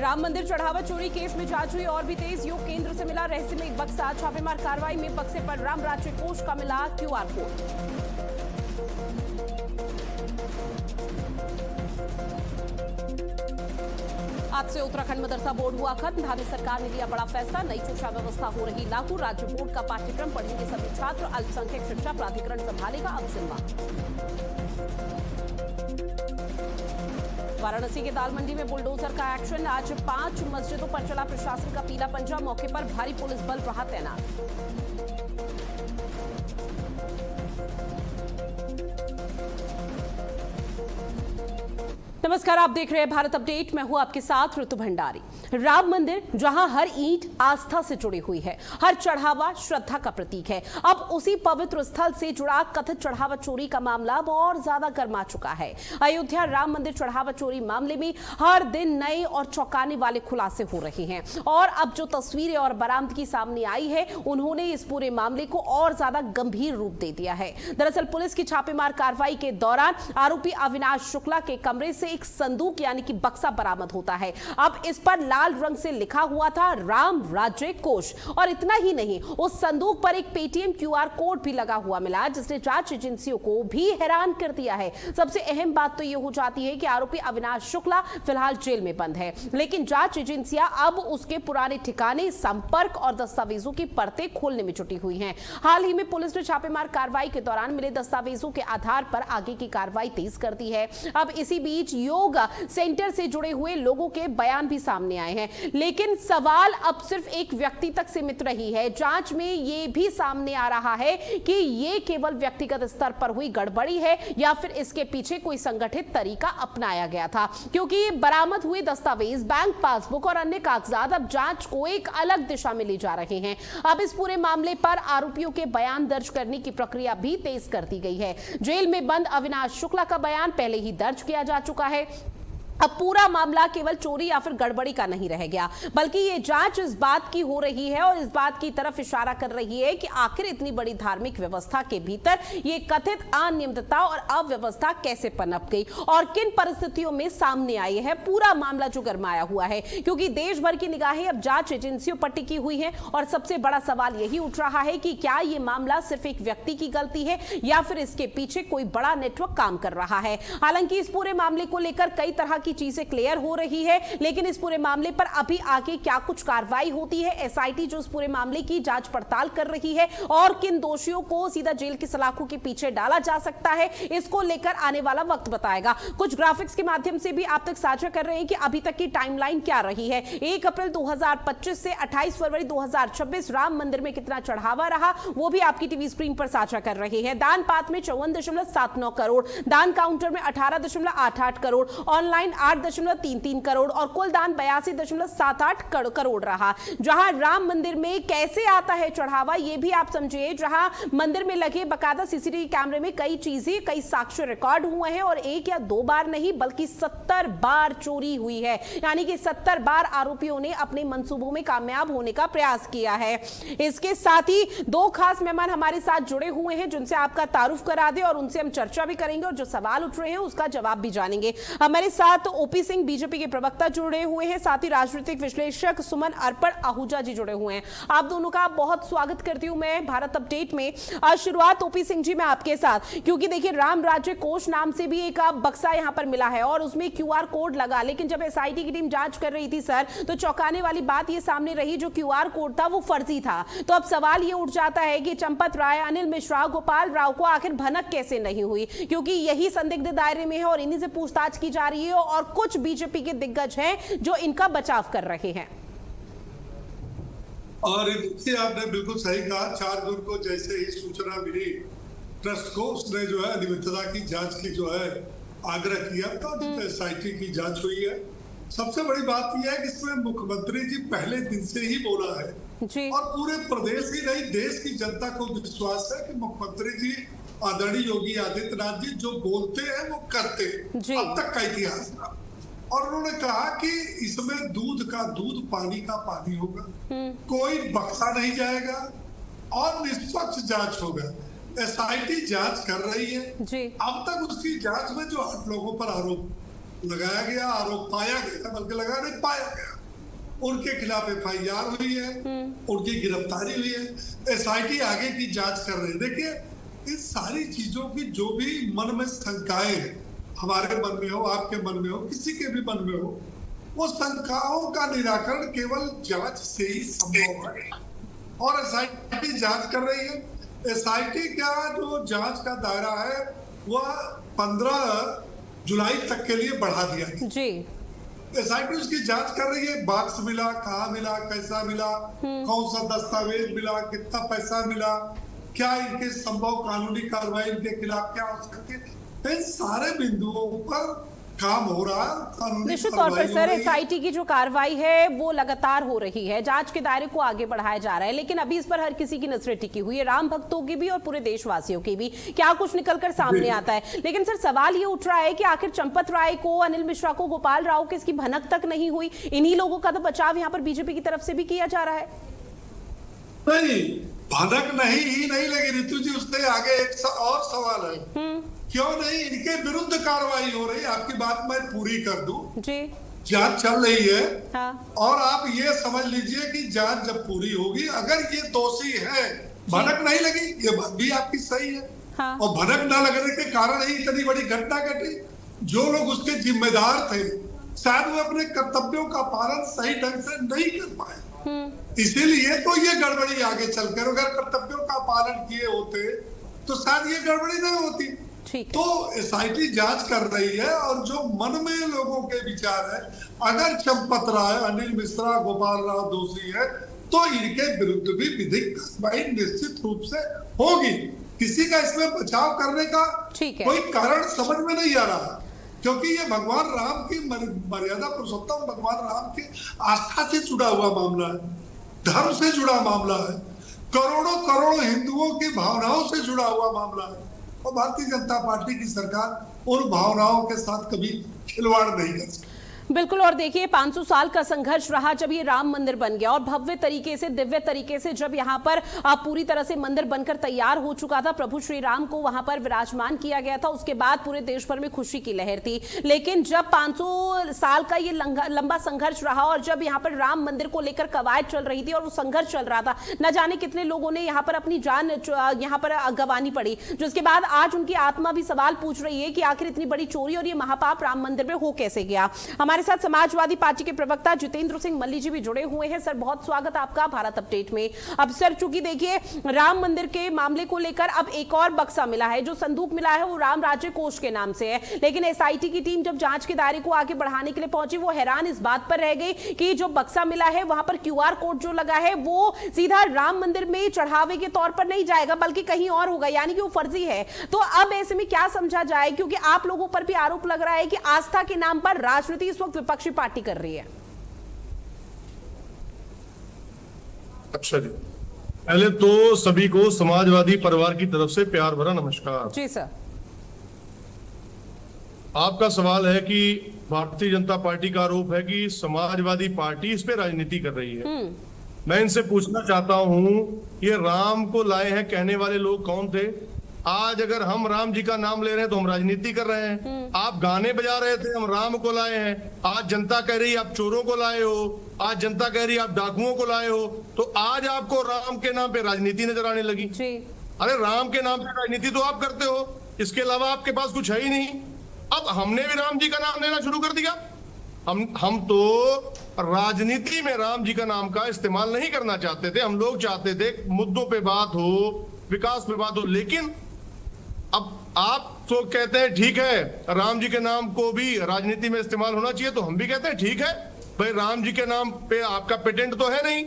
राम मंदिर चढ़ावा चोरी केस में जांच हुई और भी तेज। योग केंद्र से मिला रहस्यमय बक्सा। छापेमार कार्रवाई में बक्से पर राम राज्य कोष का मिला क्यूआर कोड। आज से उत्तराखंड मदरसा बोर्ड हुआ खत्म। धामी सरकार ने लिया बड़ा फैसला। नई शिक्षा व्यवस्था हो रही लागू। राज्य बोर्ड का पाठ्यक्रम पढ़ेंगे सभी छात्र। अल्पसंख्यक शिक्षा प्राधिकरण संभालेगा अब जिम्मा। वाराणसी के दाल मंडी में बुलडोजर का एक्शन। आज 5 मस्जिदों पर चला प्रशासन का पीला पंजा। मौके पर भारी पुलिस बल रहा तैनात। नमस्कार, आप देख रहे हैं भारत अपडेट। मैं हूं आपके साथ ऋतु भंडारी। राम मंदिर जहां हर ईंट आस्था से जुड़ी हुई है, हर चढ़ावा श्रद्धा का प्रतीक है, अब उसी पवित्र स्थल से जुड़ा कथित चढ़ावा चोरी का मामला अब और ज्यादा गर्मा चुका है। अयोध्या राम मंदिर चढ़ावा चोरी मामले में हर दिन नए और चौंकाने वाले खुलासे हो रहे हैं और अब जो तस्वीरें और बरामदगी सामने आई है, उन्होंने इस पूरे मामले को और ज्यादा गंभीर रूप दे दिया है। दरअसल पुलिस की छापेमार कार्रवाई के दौरान आरोपी अविनाश शुक्ला के कमरे से एक संदूक यानी कि बक्सा बरामद होता है। अब इस पर लाल रंग से लिखा हुआ था राम राज्य कोष, और इतना ही नहीं, उस संदूक पर एक पेटीएम क्यूआर कोड भी लगा हुआ मिला, जिसने जांच एजेंसियों को भी हैरान कर दिया है। सबसे अहम बात तो यह हो जाती है कि आरोपी अविनाश शुक्ला फिलहाल जेल में बंद है, लेकिन जांच एजेंसियां अब उसके पुराने ठिकाने, संपर्क और दस्तावेजों की परतें खोलने में जुटी हुई हैं। हाल ही में पुलिस ने छापेमार कार्रवाई के दौरान मिले दस्तावेजों के आधार पर आगे की कार्रवाई तेज कर दी है। अब इसी बीच योग सेंटर से जुड़े हुए लोगों के बयान भी सामने आए हैं, लेकिन सवाल अब सिर्फ एक व्यक्ति तक सीमित रही है। जांच में यह भी सामने आ रहा है कि यह केवल व्यक्तिगत स्तर पर हुई गड़बड़ी है या फिर इसके पीछे कोई संगठित तरीका अपनाया गया था, क्योंकि बरामद हुए दस्तावेज, बैंक पासबुक और अन्य कागजात अब जांच को एक अलग दिशा में ले जा रहे हैं। अब इस पूरे मामले पर आरोपियों के बयान दर्ज करने की प्रक्रिया भी तेज कर दी गई है। जेल में बंद अविनाश शुक्ला का बयान पहले ही दर्ज किया जा चुका है। अब पूरा मामला केवल चोरी या फिर गड़बड़ी का नहीं रह गया, बल्कि ये जांच इस बात की हो रही है और इस बात की तरफ इशारा कर रही है कि आखिर इतनी बड़ी धार्मिक व्यवस्था के भीतर ये कथित अनियमितता और अव्यवस्था कैसे पनप गई और किन परिस्थितियों में सामने आई है। पूरा मामला जो गरमाया हुआ है, क्योंकि देश भर की निगाहें अब जांच एजेंसियों पर टिकी हुई है और सबसे बड़ा सवाल यही उठ रहा है कि क्या ये मामला सिर्फ एक व्यक्ति की गलती है या फिर इसके पीछे कोई बड़ा नेटवर्क काम कर रहा है। हालांकि इस पूरे मामले को लेकर कई तरह की चीजें क्लियर हो रही है, लेकिन इस पूरे मामले पर अभी आगे क्या कुछ कार्रवाई होती है, एसआईटी जो इस पूरे मामले की जांच पड़ताल कर रही है और किन दोषियों को सीधा जेल की सलाखों के पीछे डाला जा सकता है, इसको लेकर आने वाला वक्त बताएगा। कुछ ग्राफिक्स के माध्यम से भी आप तक साझा कर रहे हैं कि अभी तक की टाइमलाइन क्या रही है। 1 अप्रैल 2025 से 28 फरवरी 2026 राम मंदिर में कितना चढ़ावा रहा, वो भी आपकी टीवी स्क्रीन पर साझा कर रहे हैं। दान पात्र में 54.79 करोड़, दान काउंटर में 18.88 करोड़, ऑनलाइन 8.33 करोड़ और कुल दान 82.78 करोड़ रहा। जहां राम मंदिर में कैसे आता है चढ़ावा, यह भी आप समझिए। जहां मंदिर में लगे बकायदा सीसीटीवी कैमरे में कई चीजें, कई साक्ष्य रिकॉर्ड हुए हैं और एक या दो बार नहीं बल्कि 70 बार चोरी हुई है, यानी कि 70 बार आरोपियों ने अपने मंसूबों में कामयाब होने का प्रयास किया है। इसके साथ ही 2 खास मेहमान हमारे साथ जुड़े हुए हैं, जिनसे आपका तारुफ करा दे और उनसे हम चर्चा भी करेंगे और जो सवाल उठ रहे हैं उसका जवाब भी जानेंगे। हमारे साथ ओपी सिंह बीजेपी के प्रवक्ता जुड़े हुए हैं, साथ ही राजनीतिक विश्लेषक सुमन अर्पण आहूजा जी जुड़े हुए हैं। आप दोनों का बहुत स्वागत करती हूं मैं भारत अपडेट में। शुरुआत ओपी सिंह जी मैं आपके साथ, क्योंकि देखिए राम राज्य कोष नाम से भी एक बक्सा यहां पर मिला है और उसमें क्यूआर कोड लगा, लेकिन जब एसआईटी की टीम जांच कर रही थी सर, तो चौंकाने वाली बात यह सामने रही, जो क्यूआर कोड था वो फर्जी था। तो अब सवाल ये उठ जाता है कि चंपत राय, अनिल मिश्रा, गोपाल राव को आखिर भनक कैसे नहीं हुई, क्योंकि यही संदिग्ध दायरे में है और इन्हीं से पूछताछ की जा रही है और कुछ बीजेपी के दिग्गज हैं जो इनका बचाव कर रहे हैं। और देखिए आपने बिल्कुल सही कहा, 4 जून को जैसे ही सूचना मिली ट्रस्ट को, उसने जो है अनियमितता की जांच की जो है आग्रह किया, तो एसआईटी की जांच हुई है। सबसे बड़ी बात यह है कि इसमें मुख्यमंत्री जी पहले दिन से ही बोला है जी। और पूरे प्रदेश ही नहीं देश की जनता को विश्वास है कि मुख्यमंत्री जी आदरणीय योगी आदित्यनाथ जी जो बोलते हैं वो करते हैं, अब तक का इतिहास था। और उन्होंने कहा कि इसमें दूध का दूध, पानी का पानी होगा, कोई बक्सा नहीं जाएगा और निष्पक्ष जांच होगा। एसआईटी जांच कर रही है जी। अब तक उसकी जांच में जो 8 लोगों पर आरोप लगाया गया, आरोप पाया गया, बल्कि लगा नहीं पाया गया, उनके खिलाफ FIR हुई है, उनकी गिरफ्तारी हुई है, SIT आगे की जांच कर रही है। देखिए इस सारी चीजों की जो भी मन में शंकाएं हैं, हमारे मन में हो, आपके मन में हो, किसी के भी मन में हो, वो शंकाओं का निराकरण केवल जांच से ही संभव है और SIT जांच कर रही है। SIT का जो जांच का दायरा है वह 15 जुलाई तक के लिए बढ़ा दिया गया जी। SIT उसकी जांच कर रही है, बॉक्स मिला, कहाँ मिला, कैसा मिला, कौन सा दस्तावेज मिला, कितना पैसा मिला, क्या इनके संभव कानूनी कार्रवाई इनके खिलाफ क्या हो सकती है, इन सारे बिंदुओं पर काम हो रहा है। निश्चित तौर पर सर SIT की जो कार्रवाई है वो लगातार हो रही है, जांच के दायरे को आगे बढ़ाया जा रहा है, लेकिन अभी इस पर हर किसी की नजरें टिकी हुई है, राम भक्तों की भी और पूरे देशवासियों की भी, क्या कुछ निकलकर सामने आता है। लेकिन सर सवाल ये उठ रहा है कि आखिर चंपत राय को, अनिल मिश्रा को, गोपाल राव को इसकी भनक तक नहीं हुई। इन्हीं लोगों का तो बचाव यहाँ पर बीजेपी की तरफ से भी किया जा रहा है। नहीं, भनक नहीं ही नहीं लगी रितु जी। उससे आगे एक और सवाल है, क्यों नहीं इनके विरुद्ध कार्रवाई हो रही। आपकी बात मैं पूरी कर दूं जी। जांच चल रही है हाँ। और आप ये समझ लीजिए कि जांच जब पूरी होगी, अगर ये दोषी है, भनक नहीं लगी, ये बात भी आपकी सही है हाँ। और भनक न लगने के कारण ही इतनी बड़ी घटना घटी। जो लोग उसके जिम्मेदार थे शायद वो अपने कर्तव्यों का पालन सही ढंग से नहीं कर पाए, इसीलिए तो ये गड़बड़ी आगे चलकर, अगर कर्तव्यों का पालन किए होते तो शायद ये गड़बड़ी नहीं होती। तो SIT जांच कर रही है और जो मन में लोगों के विचार है, अगर चंपत राय, अनिल मिश्रा, गोपाल राव दोषी है तो इनके विरुद्ध भी विधिक कार्रवाई निश्चित रूप से होगी। किसी का इसमें बचाव करने का कोई कारण समझ में नहीं आ रहा, क्योंकि ये भगवान राम की मर्यादा पुरुषोत्तम भगवान राम की आस्था से जुड़ा हुआ मामला है, धर्म से जुड़ा मामला है, करोड़ों करोड़ों हिंदुओं की भावनाओं से जुड़ा हुआ मामला है और भारतीय जनता पार्टी की सरकार उन भावनाओं के साथ कभी खिलवाड़ नहीं कर सकती। बिल्कुल। और देखिए 500 साल का संघर्ष रहा जब ये राम मंदिर बन गया और भव्य तरीके से, दिव्य तरीके से जब यहाँ पर पूरी तरह से मंदिर बनकर तैयार हो चुका था, प्रभु श्री राम को वहां पर विराजमान किया गया था, उसके बाद पूरे देश भर में खुशी की लहर थी। लेकिन जब 500 साल का ये लंबा संघर्ष रहा और जब यहाँ पर राम मंदिर को लेकर कवायद चल रही थी और वो संघर्ष चल रहा था, न जाने कितने लोगों ने यहाँ पर अपनी जान यहाँ पर गंवानी पड़ी, जिसके बाद आज उनकी आत्मा भी सवाल पूछ रही है कि आखिर इतनी बड़ी चोरी और ये महापाप राम मंदिर में हो कैसे गया। हमारे साथ समाजवादी पार्टी के प्रवक्ता जितेंद्र सिंह मल्ली जी भी जुड़े हुए हैं। सर बहुत स्वागत आपका भारत अपडेट में। अब सर चूंकि देखिए राम मंदिर के मामले को लेकर अब एक और बक्सा मिला है, जो संदूक मिला है वो राम राज्य कोष के नाम से है, लेकिन SIT की टीम जब जांच के दायरे को आगे बढ़ाने के लिए पहुंची, वो हैरान इस बात पर रह गई कि जो बक्सा मिला है वहां पर QR कोड जो लगा है वो सीधा राम मंदिर में चढ़ावे के तौर पर नहीं जाएगा बल्कि कहीं और होगा, यानी कि वो फर्जी है। तो अब ऐसे में क्या समझा जाए, क्योंकि आप लोगों पर भी आरोप लग रहा है कि आस्था के नाम पर राजनीति इस वक्त विपक्षी पार्टी कर रही है। अच्छा जी, पहले तो सभी को समाजवादी परिवार की तरफ से प्यार भरा नमस्कार। जी सर। आपका सवाल है कि भारतीय जनता पार्टी का आरोप है कि समाजवादी पार्टी इस पे राजनीति कर रही है। मैं इनसे पूछना चाहता हूं, ये राम को लाए हैं कहने वाले लोग कौन थे? आज अगर हम राम जी का नाम ले रहे हैं तो हम राजनीति कर रहे हैं। आप गाने बजा रहे थे, हम राम को लाए हैं। आज जनता कह रही है आप चोरों को लाए हो, आज जनता कह रही है आप डाकुओं को लाए हो, तो आज आपको राम के नाम पे राजनीति नजर आने लगी। अरे राम के नाम पे राजनीति तो आप करते हो, इसके अलावा आपके पास कुछ है ही नहीं। अब हमने भी राम जी का नाम लेना शुरू कर दिया। हम तो राजनीति में राम जी का नाम का इस्तेमाल नहीं करना चाहते थे। हम लोग चाहते थे मुद्दों पे बात हो, विकास पे बात हो, लेकिन अब आप तो कहते हैं ठीक है राम जी के नाम को भी राजनीति में इस्तेमाल होना चाहिए, तो हम भी कहते हैं ठीक है भाई, राम जी के नाम पे आपका पेटेंट तो है नहीं,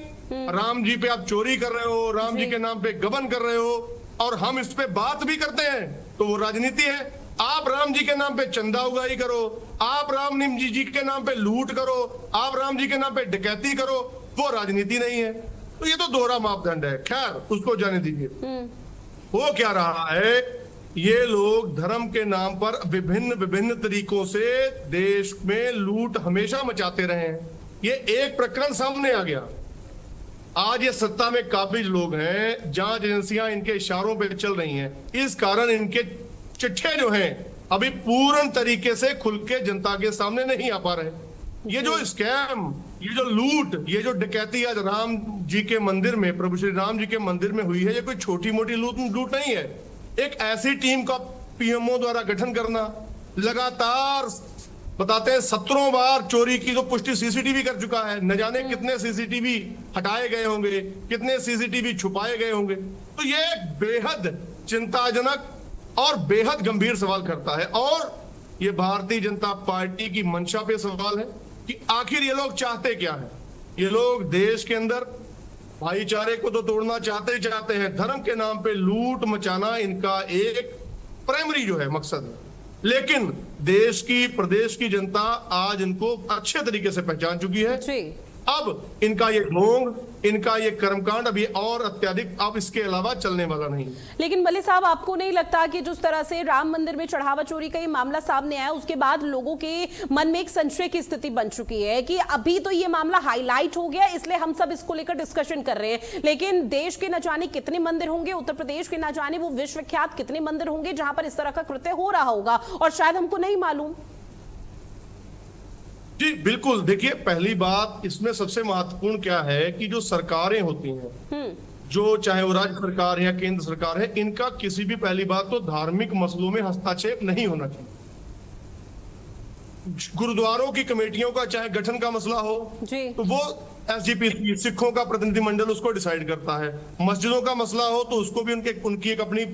राम जी पे आप चोरी कर रहे हो, राम जी के नाम पे गबन कर रहे हो, और हम इस पे बात भी करते हैं तो वो राजनीति है। आप राम जी के नाम पे चंदा उगाही करो, आप राम जी के नाम पे लूट करो, आप राम जी के नाम पे डकैती करो, वो राजनीति नहीं है। तो ये तो दोहरा मापदंड है। खैर उसको जाने दीजिए। वो क्या रहा है, ये लोग धर्म के नाम पर विभिन्न तरीकों से देश में लूट हमेशा मचाते रहे हैं। ये एक प्रकरण सामने आ गया, आज ये सत्ता में काबिज लोग हैं, जांच एजेंसियां इनके इशारों पे चल रही हैं, इस कारण इनके चिट्ठे जो हैं अभी पूर्ण तरीके से खुल के जनता के सामने नहीं आ पा रहे। ये जो स्कैम ये जो लूट, ये जो डकैती आज राम जी के मंदिर में, प्रभु श्री राम जी के मंदिर में हुई है, ये कोई छोटी मोटी लूट नहीं है। एक ऐसी टीम का पीएमओ द्वारा गठन करना, लगातार बताते हैं 17 बार चोरी की तो पुष्टि सीसीटीवी कर चुका है, न जाने कितने सीसीटीवी हटाए गए होंगे, कितने सीसीटीवी छुपाए गए होंगे। तो ये एक बेहद चिंताजनक और बेहद गंभीर सवाल करता है, और ये भारतीय जनता पार्टी की मंशा पे सवाल है कि आखिर ये लोग चाहते क्या है। ये लोग देश के अंदर भाईचारे को तो तोड़ना चाहते ही चाहते हैं, धर्म के नाम पे लूट मचाना इनका एक प्राइमरी जो है मकसद है। लेकिन देश की, प्रदेश की जनता आज इनको अच्छे तरीके से पहचान चुकी है। जी। अब इनका ये ढोंग, इनका ये कर्मकांड अभी और अत्यधिक अब इसके अलावा चलने वाला नहीं। लेकिन मल्लिक साहब, आपको नहीं लगता कि जिस तरह से राम मंदिर में चढ़ावा चोरी का ये मामला सामने आया, उसके बाद लोगों के मन में एक संशय की स्थिति बन चुकी है कि अभी तो ये मामला हाईलाइट हो गया, इसलिए हम सब इसको लेकर डिस्कशन कर रहे हैं, लेकिन देश के न जाने कितने मंदिर होंगे, उत्तर प्रदेश के न जाने वो विश्वविख्यात कितने मंदिर होंगे जहां पर इस तरह का कृत्य हो रहा होगा और शायद हमको नहीं मालूम। जी बिल्कुल, देखिए पहली बात इसमें सबसे महत्वपूर्ण क्या है कि जो सरकारें होती हैं, जो चाहे वो राज्य सरकार है या केंद्र सरकार है, इनका किसी भी, पहली बात तो धार्मिक मसलों में हस्तक्षेप नहीं होना चाहिए। गुरुद्वारों की कमेटियों का चाहे गठन का मसला हो जी। तो वो एसजीपीसी, सिखों का प्रतिनिधिमंडल उसको डिसाइड करता है। मस्जिदों का मसला हो तो उसको भी उनकी एक अपनी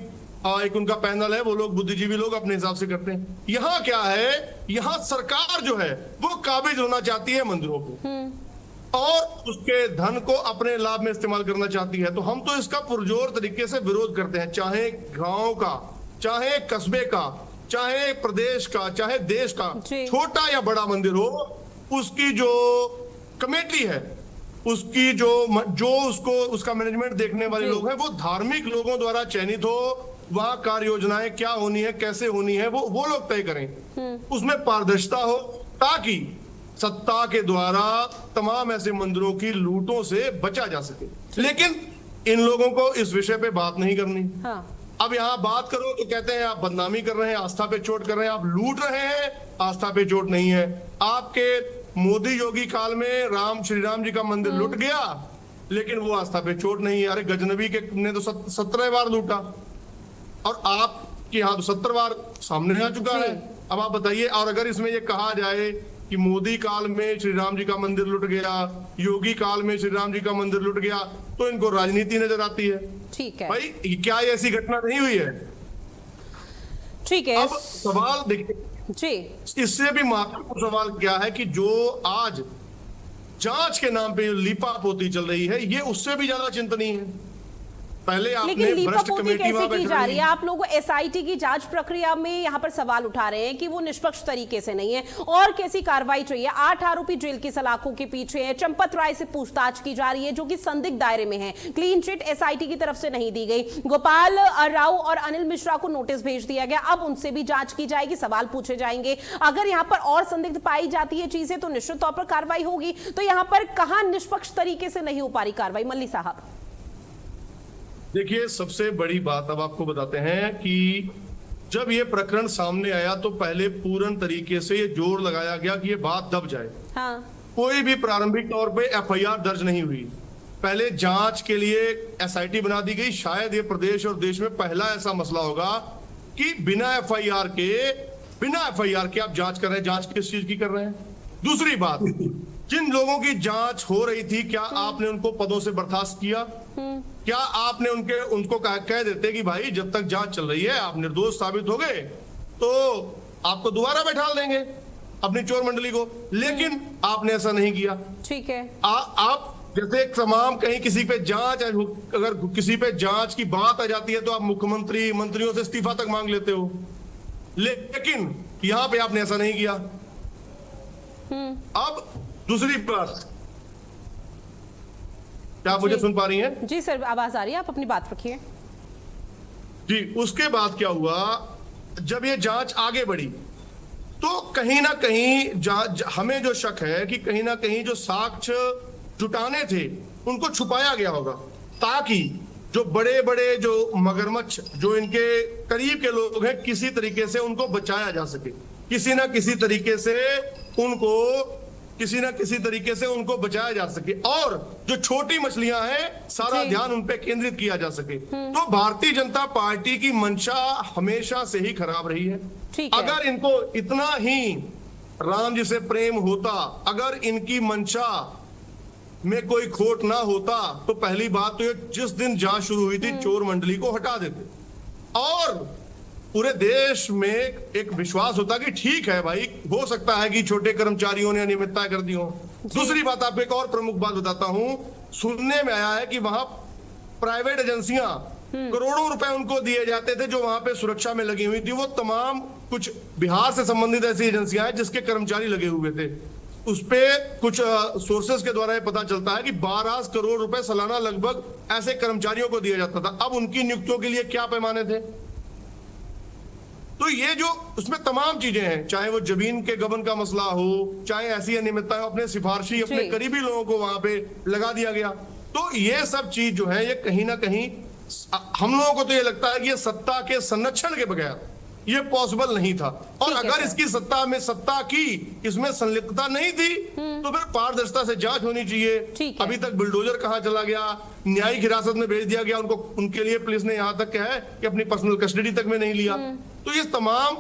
एक उनका पैनल है, वो लोग बुद्धिजीवी लोग अपने हिसाब से करते हैं। यहाँ क्या है, यहाँ सरकार जो है वो काबिज होना चाहती है मंदिरों को और उसके धन को अपने लाभ में इस्तेमाल करना चाहती है। तो हम तो इसका पुरजोर तरीके से विरोध करते हैं, चाहे गांव का, चाहे कस्बे का, चाहे प्रदेश का, चाहे देश का, छोटा या बड़ा मंदिर हो, उसकी जो कमेटी है, उसकी जो उसको उसका मैनेजमेंट देखने वाले लोग हैं, वो धार्मिक लोगों द्वारा चयनित हो। वहां कार्य योजनाएं क्या होनी है, कैसे होनी है, वो लोग तय करें। उसमें पारदर्शिता हो ताकि सत्ता के द्वारा तमाम ऐसे मंदिरों की लूटों से बचा जा सके। लेकिन इन लोगों को इस विषय पे बात नहीं करनी। हाँ। अब यहाँ बात करो तो कहते हैं आप बदनामी कर रहे हैं, आस्था पे चोट कर रहे हैं, आप लूट रहे हैं, आस्था पे चोट नहीं है। आपके मोदी योगी काल में श्री राम जी का मंदिर लूट गया, लेकिन वो आस्था पे चोट नहीं है। अरे गजनबी के ने तो 17 बार लूटा और आपके यहाँ तो 70 बार सामने आ चुका है। अब आप बताइए, और अगर इसमें ये कहा जाए कि मोदी काल में श्री राम जी का मंदिर लुट गया, योगी काल में श्री राम जी का मंदिर लुट गया, तो इनको राजनीति नजर आती है। ठीक है भाई, क्या ये ऐसी घटना नहीं हुई है? ठीक है। अब सवाल देखिए जी, इससे भी महत्वपूर्ण सवाल क्या है कि जो आज जांच के नाम पे लीपापोती चल रही है, ये उससे भी ज्यादा चिंतनीय है। पहले लेकिन लीपापोती कैसे की जा रही है? आप लोग एसआईटी की जांच प्रक्रिया में यहाँ पर सवाल उठा रहे हैं कि वो निष्पक्ष तरीके से नहीं है, और कैसी कार्रवाई चाहिए? 8 आरोपी जेल की सलाखों के पीछे हैं, चंपत राय से पूछताछ की जा रही है जो कि संदिग्ध दायरे में है, क्लीन चिट एसआईटी की तरफ से नहीं दी गई, गोपाल राव और अनिल मिश्रा को नोटिस भेज दिया गया, अब उनसे भी जांच की जाएगी, सवाल पूछे जाएंगे। अगर यहाँ पर और संदिग्ध पाई जाती है चीजें तो निश्चित तौर पर कार्रवाई होगी। तो यहाँ पर कहाँ निष्पक्ष तरीके से नहीं हो पा रही कार्रवाई, मल्ली साहब? देखिए, सबसे बड़ी बात अब आपको बताते हैं कि जब ये प्रकरण सामने आया तो पहले पूर्ण तरीके से ये जोर लगाया गया कि ये बात दब जाए। हाँ। कोई भी प्रारंभिक तौर पे एफआईआर दर्ज नहीं हुई। पहले जांच के लिए एसआईटी बना दी गई। शायद ये प्रदेश और देश में पहला ऐसा मसला होगा कि बिना एफआईआर के आप जांच कर रहे हैं। जांच किस चीज की कर रहे हैं? दूसरी बात, जिन लोगों की जांच हो रही थी, क्या आपने उनको पदों से बर्खास्त किया? क्या आपने उनको कह देते कि भाई जब तक जांच चल रही है आप निर्दोष साबित हो गए तो आपको दोबारा बैठा देंगे अपनी चोर मंडली को? लेकिन आपने ऐसा नहीं किया। ठीक है। आप जैसे तमाम कहीं किसी पे जांच, अगर किसी पे जांच की बात आ जाती है तो आप मुख्यमंत्री, मंत्रियों से इस्तीफा तक मांग लेते हो, लेकिन यहां पे आपने ऐसा नहीं किया। अब दूसरी बात, क्या आप मुझे सुन पा रही हैं? जी सर, आवाज आ रही है, आप अपनी बात रखिए। जी, उसके बाद क्या हुआ, जब ये जांच आगे बढ़ी तो कहीं ना कहीं हमें जो शक है कि कहीं ना कहीं जो साक्ष्य जुटाने थे उनको छुपाया गया होगा, ताकि जो बड़े बड़े जो मगरमच्छ, जो इनके करीब के लोग हैं, किसी तरीके से उनको बचाया जा सके, किसी ना किसी तरीके से उनको किसी ना किसी तरीके से उनको बचाया जा सके और जो छोटी मछलियां हैं सारा जी। ध्यान उन पे केंद्रित किया जा सके। तो भारतीय जनता पार्टी की मंशा हमेशा से ही खराब रही है। ठीक है। अगर इनको इतना ही राम जी से प्रेम होता, अगर इनकी मंशा में कोई खोट ना होता, तो पहली बात तो ये जिस दिन जांच शुरू हुई थी चोर मंडली को हटा देते और पूरे देश में एक विश्वास होता कि ठीक है भाई, हो सकता है कि छोटे कर्मचारियों ने अनियमितता कर दी हो। दूसरी बात, आपको एक और प्रमुख बात बताता हूं, सुनने में आया है कि वहां प्राइवेट एजेंसियां करोड़ों रुपए उनको दिए जाते थे जो वहां पे सुरक्षा में लगी हुई थी। वो तमाम कुछ बिहार से संबंधित ऐसी एजेंसियां हैं जिसके कर्मचारी लगे हुए थे। उस पे कुछ सोर्सेस के द्वारा ये पता चलता है कि 12 करोड़ रुपए सालाना लगभग ऐसे कर्मचारियों को दिया जाता था। अब उनकी नियुक्तियों के लिए क्या पैमाने थे? तो ये जो उसमें तमाम चीजें हैं, चाहे वो जमीन के गबन का मसला हो, चाहे ऐसी अनियमितता हो, अपने सिफारशी अपने जी। करीबी लोगों को वहां पे लगा दिया गया। तो ये सब चीज जो है ये कहीं ना कहीं हम लोगों को तो ये लगता है कि ये सत्ता के संरक्षण के बगैर ये पॉसिबल नहीं था। और ठीक है अगर सर। इसकी सत्ता की इसमें संलिप्तता नहीं थी तो फिर पारदर्शिता से जांच होनी चाहिए। ठीक है। अभी तक बुलडोजर कहां चला गया, न्यायिक हिरासत में भेज दिया गया उनको, उनके लिए पुलिस ने यहां तक कहा है कि अपनी पर्सनल कस्टडी तक में नहीं लिया। तो ये तमाम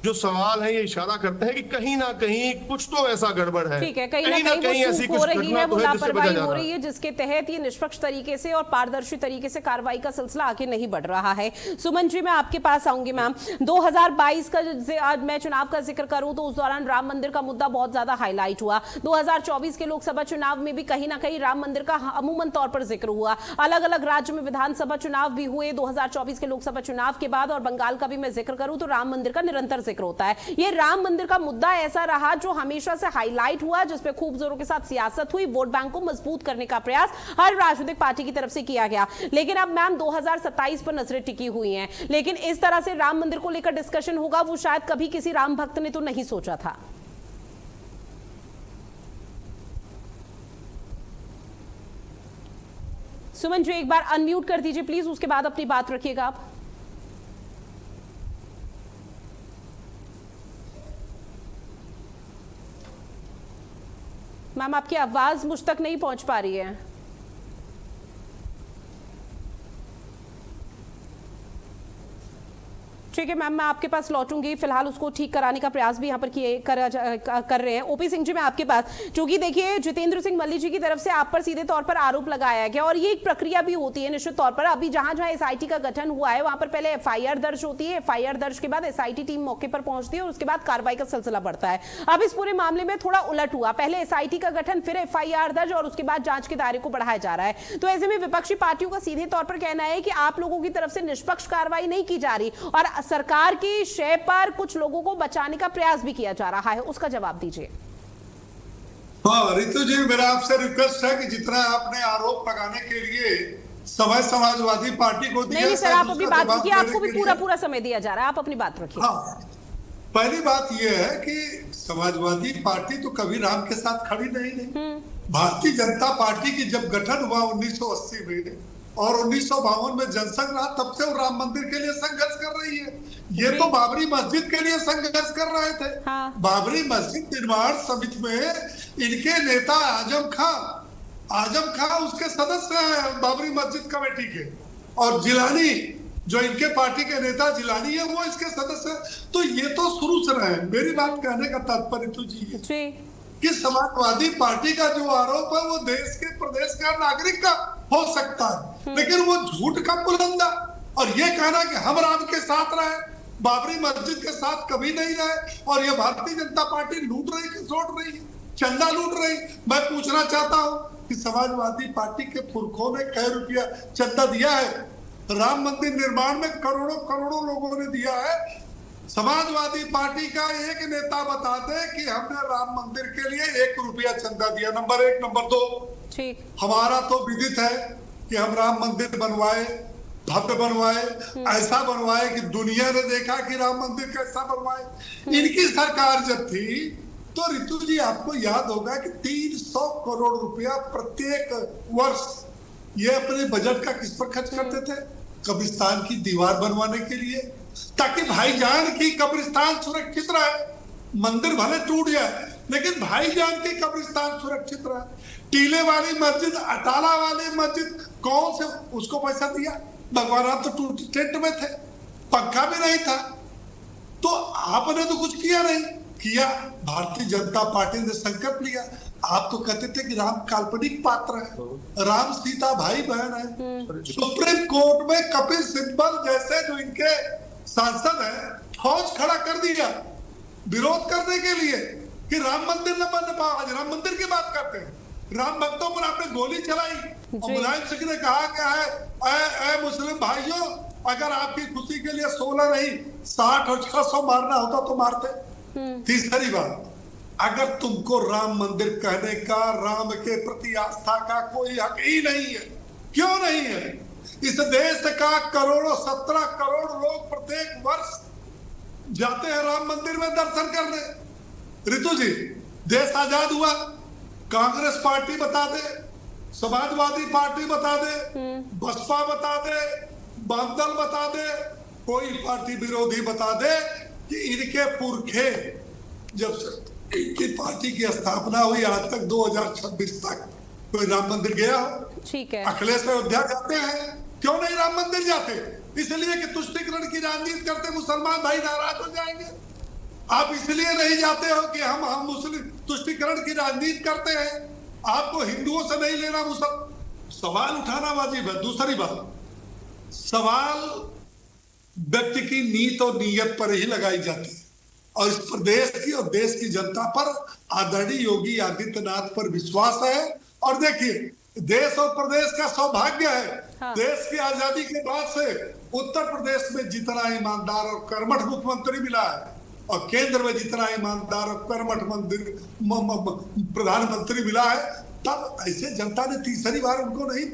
जो सवाल है ये इशारा करते हैं कि कहीं ना कहीं कुछ तो ऐसा गड़बड़ है। ठीक है, कहीं ना कहीं वो ऐसी चूक हो कुछ रही घटना है, तो वो है जिससे बचा लापरवाही जा हो रहा रही है जिसके तहत ये निष्पक्ष तरीके से और पारदर्शी तरीके से कार्रवाई का सिलसिला आगे नहीं बढ़ रहा है। सुमन जी, मैं आपके पास आऊंगी। मैम, 2022 का आज मैं चुनाव का जिक्र करूं तो उस दौरान राम मंदिर का मुद्दा बहुत ज्यादा हाईलाइट हुआ। 2024 के लोकसभा चुनाव में भी कहीं ना कहीं राम मंदिर का अमूमन तौर पर जिक्र हुआ। अलग अलग राज्य में विधानसभा चुनाव भी हुए 2024 के लोकसभा चुनाव के बाद, और बंगाल का भी मैं जिक्र करूं तो राम मंदिर का निरंतर जिक्र होता है। ये राम मंदिर का मुद्दा ऐसा रहा जो हमेशा से हाईलाइट हुआ, जिसपे खूब जोरों के साथ सियासत हुई, वोट बैंक को मजबूत करने का प्रयास हर राजनीतिक पार्टी की तरफ से किया गया। लेकिन अब मैम 2027 पर नजरें टिकी हुई हैं, लेकिन इस तरह से राम मंदिर को लेकर डिस्कशन होगा वो शायद कभी किसी राम भक्त ने तो नहीं सोचा था। सुमन जी, एक बार अनम्यूट कर दीजिए प्लीज, उसके बाद अपनी बात रखिएगा आप। मैम, आपकी आवाज मुझ तक नहीं पहुंच पा रही है। ठीक है मैम, मैं आपके पास लौटूंगी। फिलहाल उसको ठीक कराने का प्रयास भी यहाँ पर कर रहे हैं। ओपी सिंह जी, मैं आपके पास, क्योंकि देखिए जितेंद्र सिंह मल्ली जी की तरफ से आप पर सीधे तौर पर आरोप लगाया गया और ये एक प्रक्रिया भी होती है निश्चित तौर पर। अभी जहां जहां एसआईटी का गठन हुआ है वहां पर पहले एफआईआर दर्ज होती है, एफआईआर दर्ज के बाद एसआईटी टीम मौके पर पहुंचती है और उसके बाद कार्रवाई का सिलसिला बढ़ता है। अब इस पूरे मामले में थोड़ा उलट हुआ, पहले एसआईटी का गठन, फिर एफआईआर दर्ज और उसके बाद जांच के दायरे को बढ़ाया जा रहा है। तो ऐसे में विपक्षी पार्टियों का सीधे तौर पर कहना है कि आप लोगों की तरफ से निष्पक्ष कार्रवाई नहीं की जा रही और सरकार की शय पर कुछ लोगों को बचाने का प्रयास भी किया जा रहा है। उसका जवाब दीजिए। हाँ रितु जी, मेरा आपसे रिक्वेस्ट है कि जितना आपने आरोप लगाने के लिए समय समाजवादी पार्टी को दिया, नहीं सर, आप अपनी बात रखिए, आपको भी पूरा समय दिया जा रहा है, आप अपनी बात रखिए। हाँ, पहली बात यह है कि समाजवादी पार्टी तो कभी राम के साथ खड़ी नहीं। भारतीय जनता पार्टी की जब गठन हुआ 1980 में और 1952 में जनसंघ रहा, तब से वो राम मंदिर के लिए संघर्ष कर रही है। ये तो बाबरी मस्जिद के लिए संघर्ष कर रहे थे। हाँ। बाबरी मस्जिद निर्माण समिति में इनके नेता आजम खां उसके सदस्य हैं बाबरी मस्जिद कमेटी के, और जिलानी जो इनके पार्टी के नेता जिलानी है वो इसके सदस्य। तो ये तो शुरू से रहे। मेरी बात कहने का तात्पर्य तो जी कि समाजवादी पार्टी का जो आरोप है वो देश के प्रदेश का नागरिक का हो सकता है, लेकिन वो झूठ का पुलंदा। और ये कहना कि हम राम के साथ रहे, बाबरी मस्जिद के साथ कभी नहीं रहे, और ये भारतीय जनता पार्टी लूट रही कि छोड़ रही है, चंदा लूट रही। मैं पूछना चाहता हूँ कि समाजवादी पार्टी के पुरखों ने कई रुपया चंदा दिया है? राम मंदिर निर्माण में करोड़ों लोगों ने दिया है। समाजवादी पार्टी का एक नेता बता दे कि हमने राम मंदिर के लिए 1 रुपया चंदा दिया। नंबर 1। नंबर 2, ठीक, हमारा तो विदित है कि हम राम मंदिर बनवाए, भव्य बनवाए, ऐसा बनवाए कि दुनिया ने देखा कि राम मंदिर कैसा बनवाए। इनकी सरकार जब थी तो रितु जी आपको याद होगा कि 300 करोड़ रुपया प्रत्येक वर्ष ये अपने बजट का किस पर खर्च करते थे? कब्रिस्तान की दीवार बनवाने के लिए, ताकि भाईजान की कब्रिस्तान सुरक्षित रहे। मंदिर भले टूट जाए लेकिन भाईजान के कब्रिस्तान सुरक्षित रहा। टीले वाली मस्जिद, अटाला वाली मस्जिद, कौन से उसको पैसा दिया? भगवान तो टेंट में थे, पंखा भी नहीं था, तो आपने तो कुछ किया नहीं किया। भारतीय जनता पार्टी ने संकल्प लिया। आप तो कहते थे कि राम काल्पनिक पात्र है, राम सीता भाई बहन है। सुप्रीम कोर्ट में कपिल सिब्बल जैसे जो इनके सांसद हैं, फौज खड़ा कर दिया विरोध करने के लिए कि राम मंदिर न बन पाओ। आज राम मंदिर की बात करते हैं, राम भक्तों पर आपने गोली चलाई और मुलायम सिंह ने कहा क्या है, ए मुस्लिम भाइयों, अगर आपकी खुशी के लिए 16 नहीं 60 और 600 मारना होता तो मारते। तीसरी बात, अगर तुमको राम मंदिर कहने का, राम के प्रति आस्था का कोई हक ही नहीं है, क्यों नहीं है? इस देश का करोड़ों 17 करोड़ लोग प्रत्येक वर्ष जाते हैं राम मंदिर में दर्शन करने। ऋतु जी, देश आजाद हुआ, कांग्रेस पार्टी बता दे, समाजवादी पार्टी बता दे, बसपा बता दे, बामदल बता दे, कोई पार्टी विरोधी बता दे कि इनके पुरखे जब से इनकी पार्टी की स्थापना हुई आज तक 2026 तक कोई राम मंदिर गया हो? ठीक है। अखिलेश अयोध्या जाते हैं, क्यों नहीं राम मंदिर जाते? इसलिए कि तुष्टीकरण की राजनीति करते मुसलमान भाई नाराज हो जाएंगे। आप इसलिए नहीं जाते हो कि हम मुस्लिम तुष्टीकरण की राजनीति करते हैं, आपको हिंदुओं से नहीं लेना। सवाल उठाना वाजिब है। दूसरी बात, सवाल व्यक्ति की नीयत और नीयत पर ही लगाई जाती है, और इस प्रदेश की और देश की जनता पर आदरणीय योगी आदित्यनाथ पर विश्वास है। और देखिए, देश और प्रदेश का सौभाग्य है, हाँ। देश की आजादी के बाद से उत्तर प्रदेश में जितना ईमानदार और कर्मठ मुख्यमंत्री मिला है, और केंद्र में जितना ईमानदार और कर्मठ प्रधानमंत्री मिला है, तब ऐसे जनता ने तीसरी बार उनको नहीं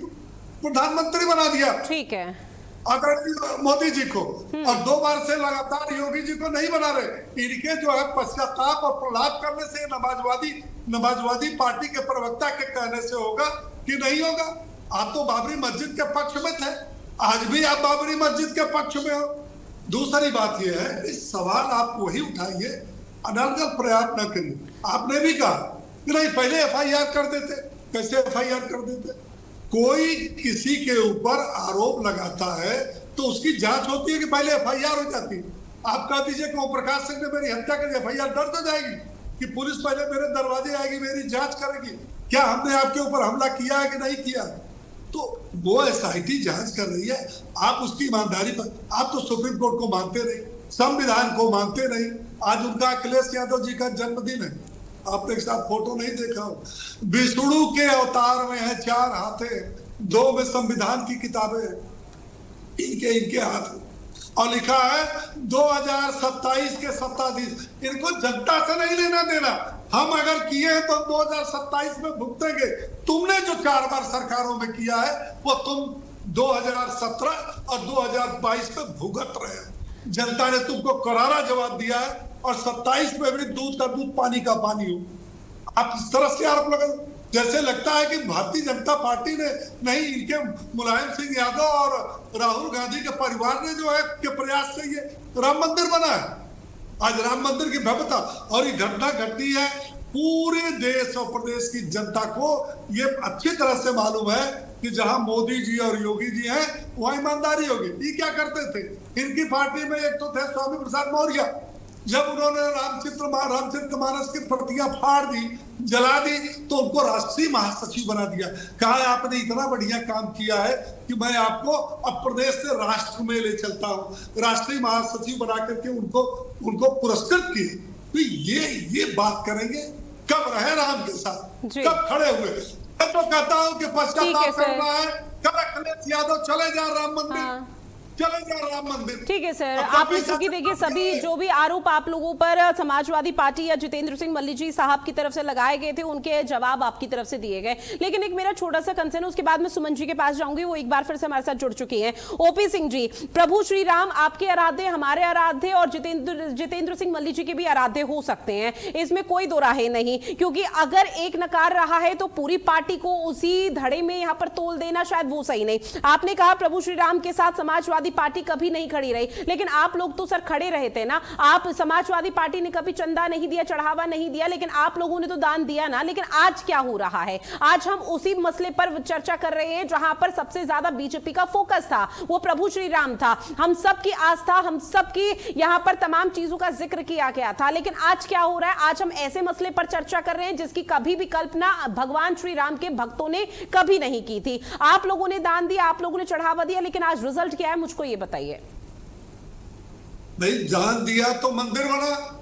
प्रधानमंत्री बना दिया। ठीक है। अगर मोदी जी को, और 2 बार से लगातार योगी जी को नहीं बना रहे। इनके जो है पश्चाताप और प्रलाप करने से नमाजवादी पार्टी के प्रवक्ता के कहने से होगा कि नहीं होगा। आप तो बाबरी मस्जिद के पक्ष में थे, आज भी आप बाबरी मस्जिद के पक्ष में हो। दूसरी बात यह है, इस सवाल आप वही उठाइए, अनर्गल प्रयास न करिए। आपने भी कहा कि नहीं पहले FIR कर देते। कैसे FIR कर देते? कोई किसी के ऊपर आरोप लगाता है तो उसकी जांच होती है कि पहले FIR हो जाती है। आप कह दीजिए कि ओम प्रकाश सिंह ने मेरी हत्या कर दी, FIR दर्ज हो जाएगी कि पुलिस पहले मेरे दरवाजे आएगी, मेरी जांच करेगी क्या हमने आपके ऊपर हमला किया है कि नहीं किया। तो वो SIT जांच कर रही है, आप उसकी ईमानदारी पर, आप तो सुप्रीम कोर्ट को मानते नहीं, संविधान को मानते नहीं। आज उनका अखिलेश यादव जी का जन्मदिन है, आपने एक साथ फोटो नहीं देखा हो। विष्णु के अवतार में है 4 हाथे, 2 में संविधान की किताबें इनके हाथ में, और लिखा है 2027 के सत्ताधीश। इनको जनता से नहीं लेना देना, हम अगर किए हैं तो 2027 में भुगतेंगे। तुमने जो 4 बार सरकारों में किया है वो तुम 2017 और 2022 में भुगत रहे हो। जनता ने तुमको करारा जवाब दिया है, और 27 में भी दूध का दूध पानी का पानी हो। आप इस तरह से आरोप लगा, जैसे लगता है कि भारतीय जनता पार्टी ने नहीं, इनके मुलायम सिंह यादव और राहुल गांधी के परिवार ने जो है के प्रयास से ये राम मंदिर बना है। आज राम मंदिर की भव्यता और ये घटना घटी है, पूरे देश और प्रदेश की जनता को ये अच्छी तरह से मालूम है कि जहां मोदी जी और योगी जी हैं वहां ईमानदारी होगी। ये क्या करते थे, इनकी पार्टी में एक तो थे स्वामी प्रसाद मौर्य, जब उन्होंने रामचरित मानस की प्रतियां फाड़ दी, जला दी, तो उनको राष्ट्रीय महासचिव बना दिया। कहा आपने इतना बढ़िया काम किया है कि मैं आपको अब प्रदेश से राष्ट्र में ले चलता हूँ। राष्ट्रीय महासचिव बना करके उनको पुरस्कृत किए। तो ये बात करेंगे कब रहे राम के साथ, कब खड़े हुए। मैं तो कहता हूँ कि पश्चाताप करना है, कल अखिलेश यादव चले जा राम मंदिर, हाँ। चले जा राम मंदिर। ठीक है सर, आपने चूंकि देखिए सभी जो भी आरोप आप लोगों पर समाजवादी पार्टी या जितेंद्र सिंह मल्ली जी साहब की तरफ से लगाए गए थे, उनके जवाब आपकी तरफ से दिए गए। लेकिन एक मेरा छोटा सा कंसर्न है, उसके बाद मैं सुमन जी के पास जाऊंगी, वो एक बार फिर से हमारे साथ जुड़ चुकी हैं। ओपी सिंह जी, प्रभु श्री राम आपके आराध्य, हमारे आराध्य और जितेंद्र सिंह मल्ली जी के भी आराध्य हो सकते हैं, इसमें कोई दो राहें नहीं। क्योंकि अगर एक नकार रहा है तो पूरी पार्टी को उसी धड़े में यहाँ पर तोल देना शायद वो सही नहीं। आपने कहा प्रभु श्री राम के साथ समाजवादी समाजवादी पार्टी कभी नहीं खड़ी रही, लेकिन आप लोग तो सर खड़े रहे थे ना। आप समाजवादी पार्टी ने कभी चंदा नहीं दिया, चढ़ावा नहीं दिया, लेकिन आप लोगों ने तो दान दिया ना। लेकिन आज क्या हो रहा है? आज हम उसी मसले पर चर्चा कर रहे हैं जहां पर सबसे ज्यादा बीजेपी का फोकस था, वो प्रभु श्री राम था। हम सबकी आस्था, हम सबकी यहां पर तमाम चीजों का जिक्र किया गया था। लेकिन आज क्या हो रहा है? आज हम ऐसे मसले पर चर्चा कर रहे हैं जिसकी कभी भी कल्पना भगवान श्री राम के भक्तों ने कभी नहीं की थी। आप लोगों ने दान दिया, आप लोगों ने चढ़ावा दिया, लेकिन आज रिजल्ट क्या है मुझको ये बताइए। नहीं, दान दिया तो मंदिर बना,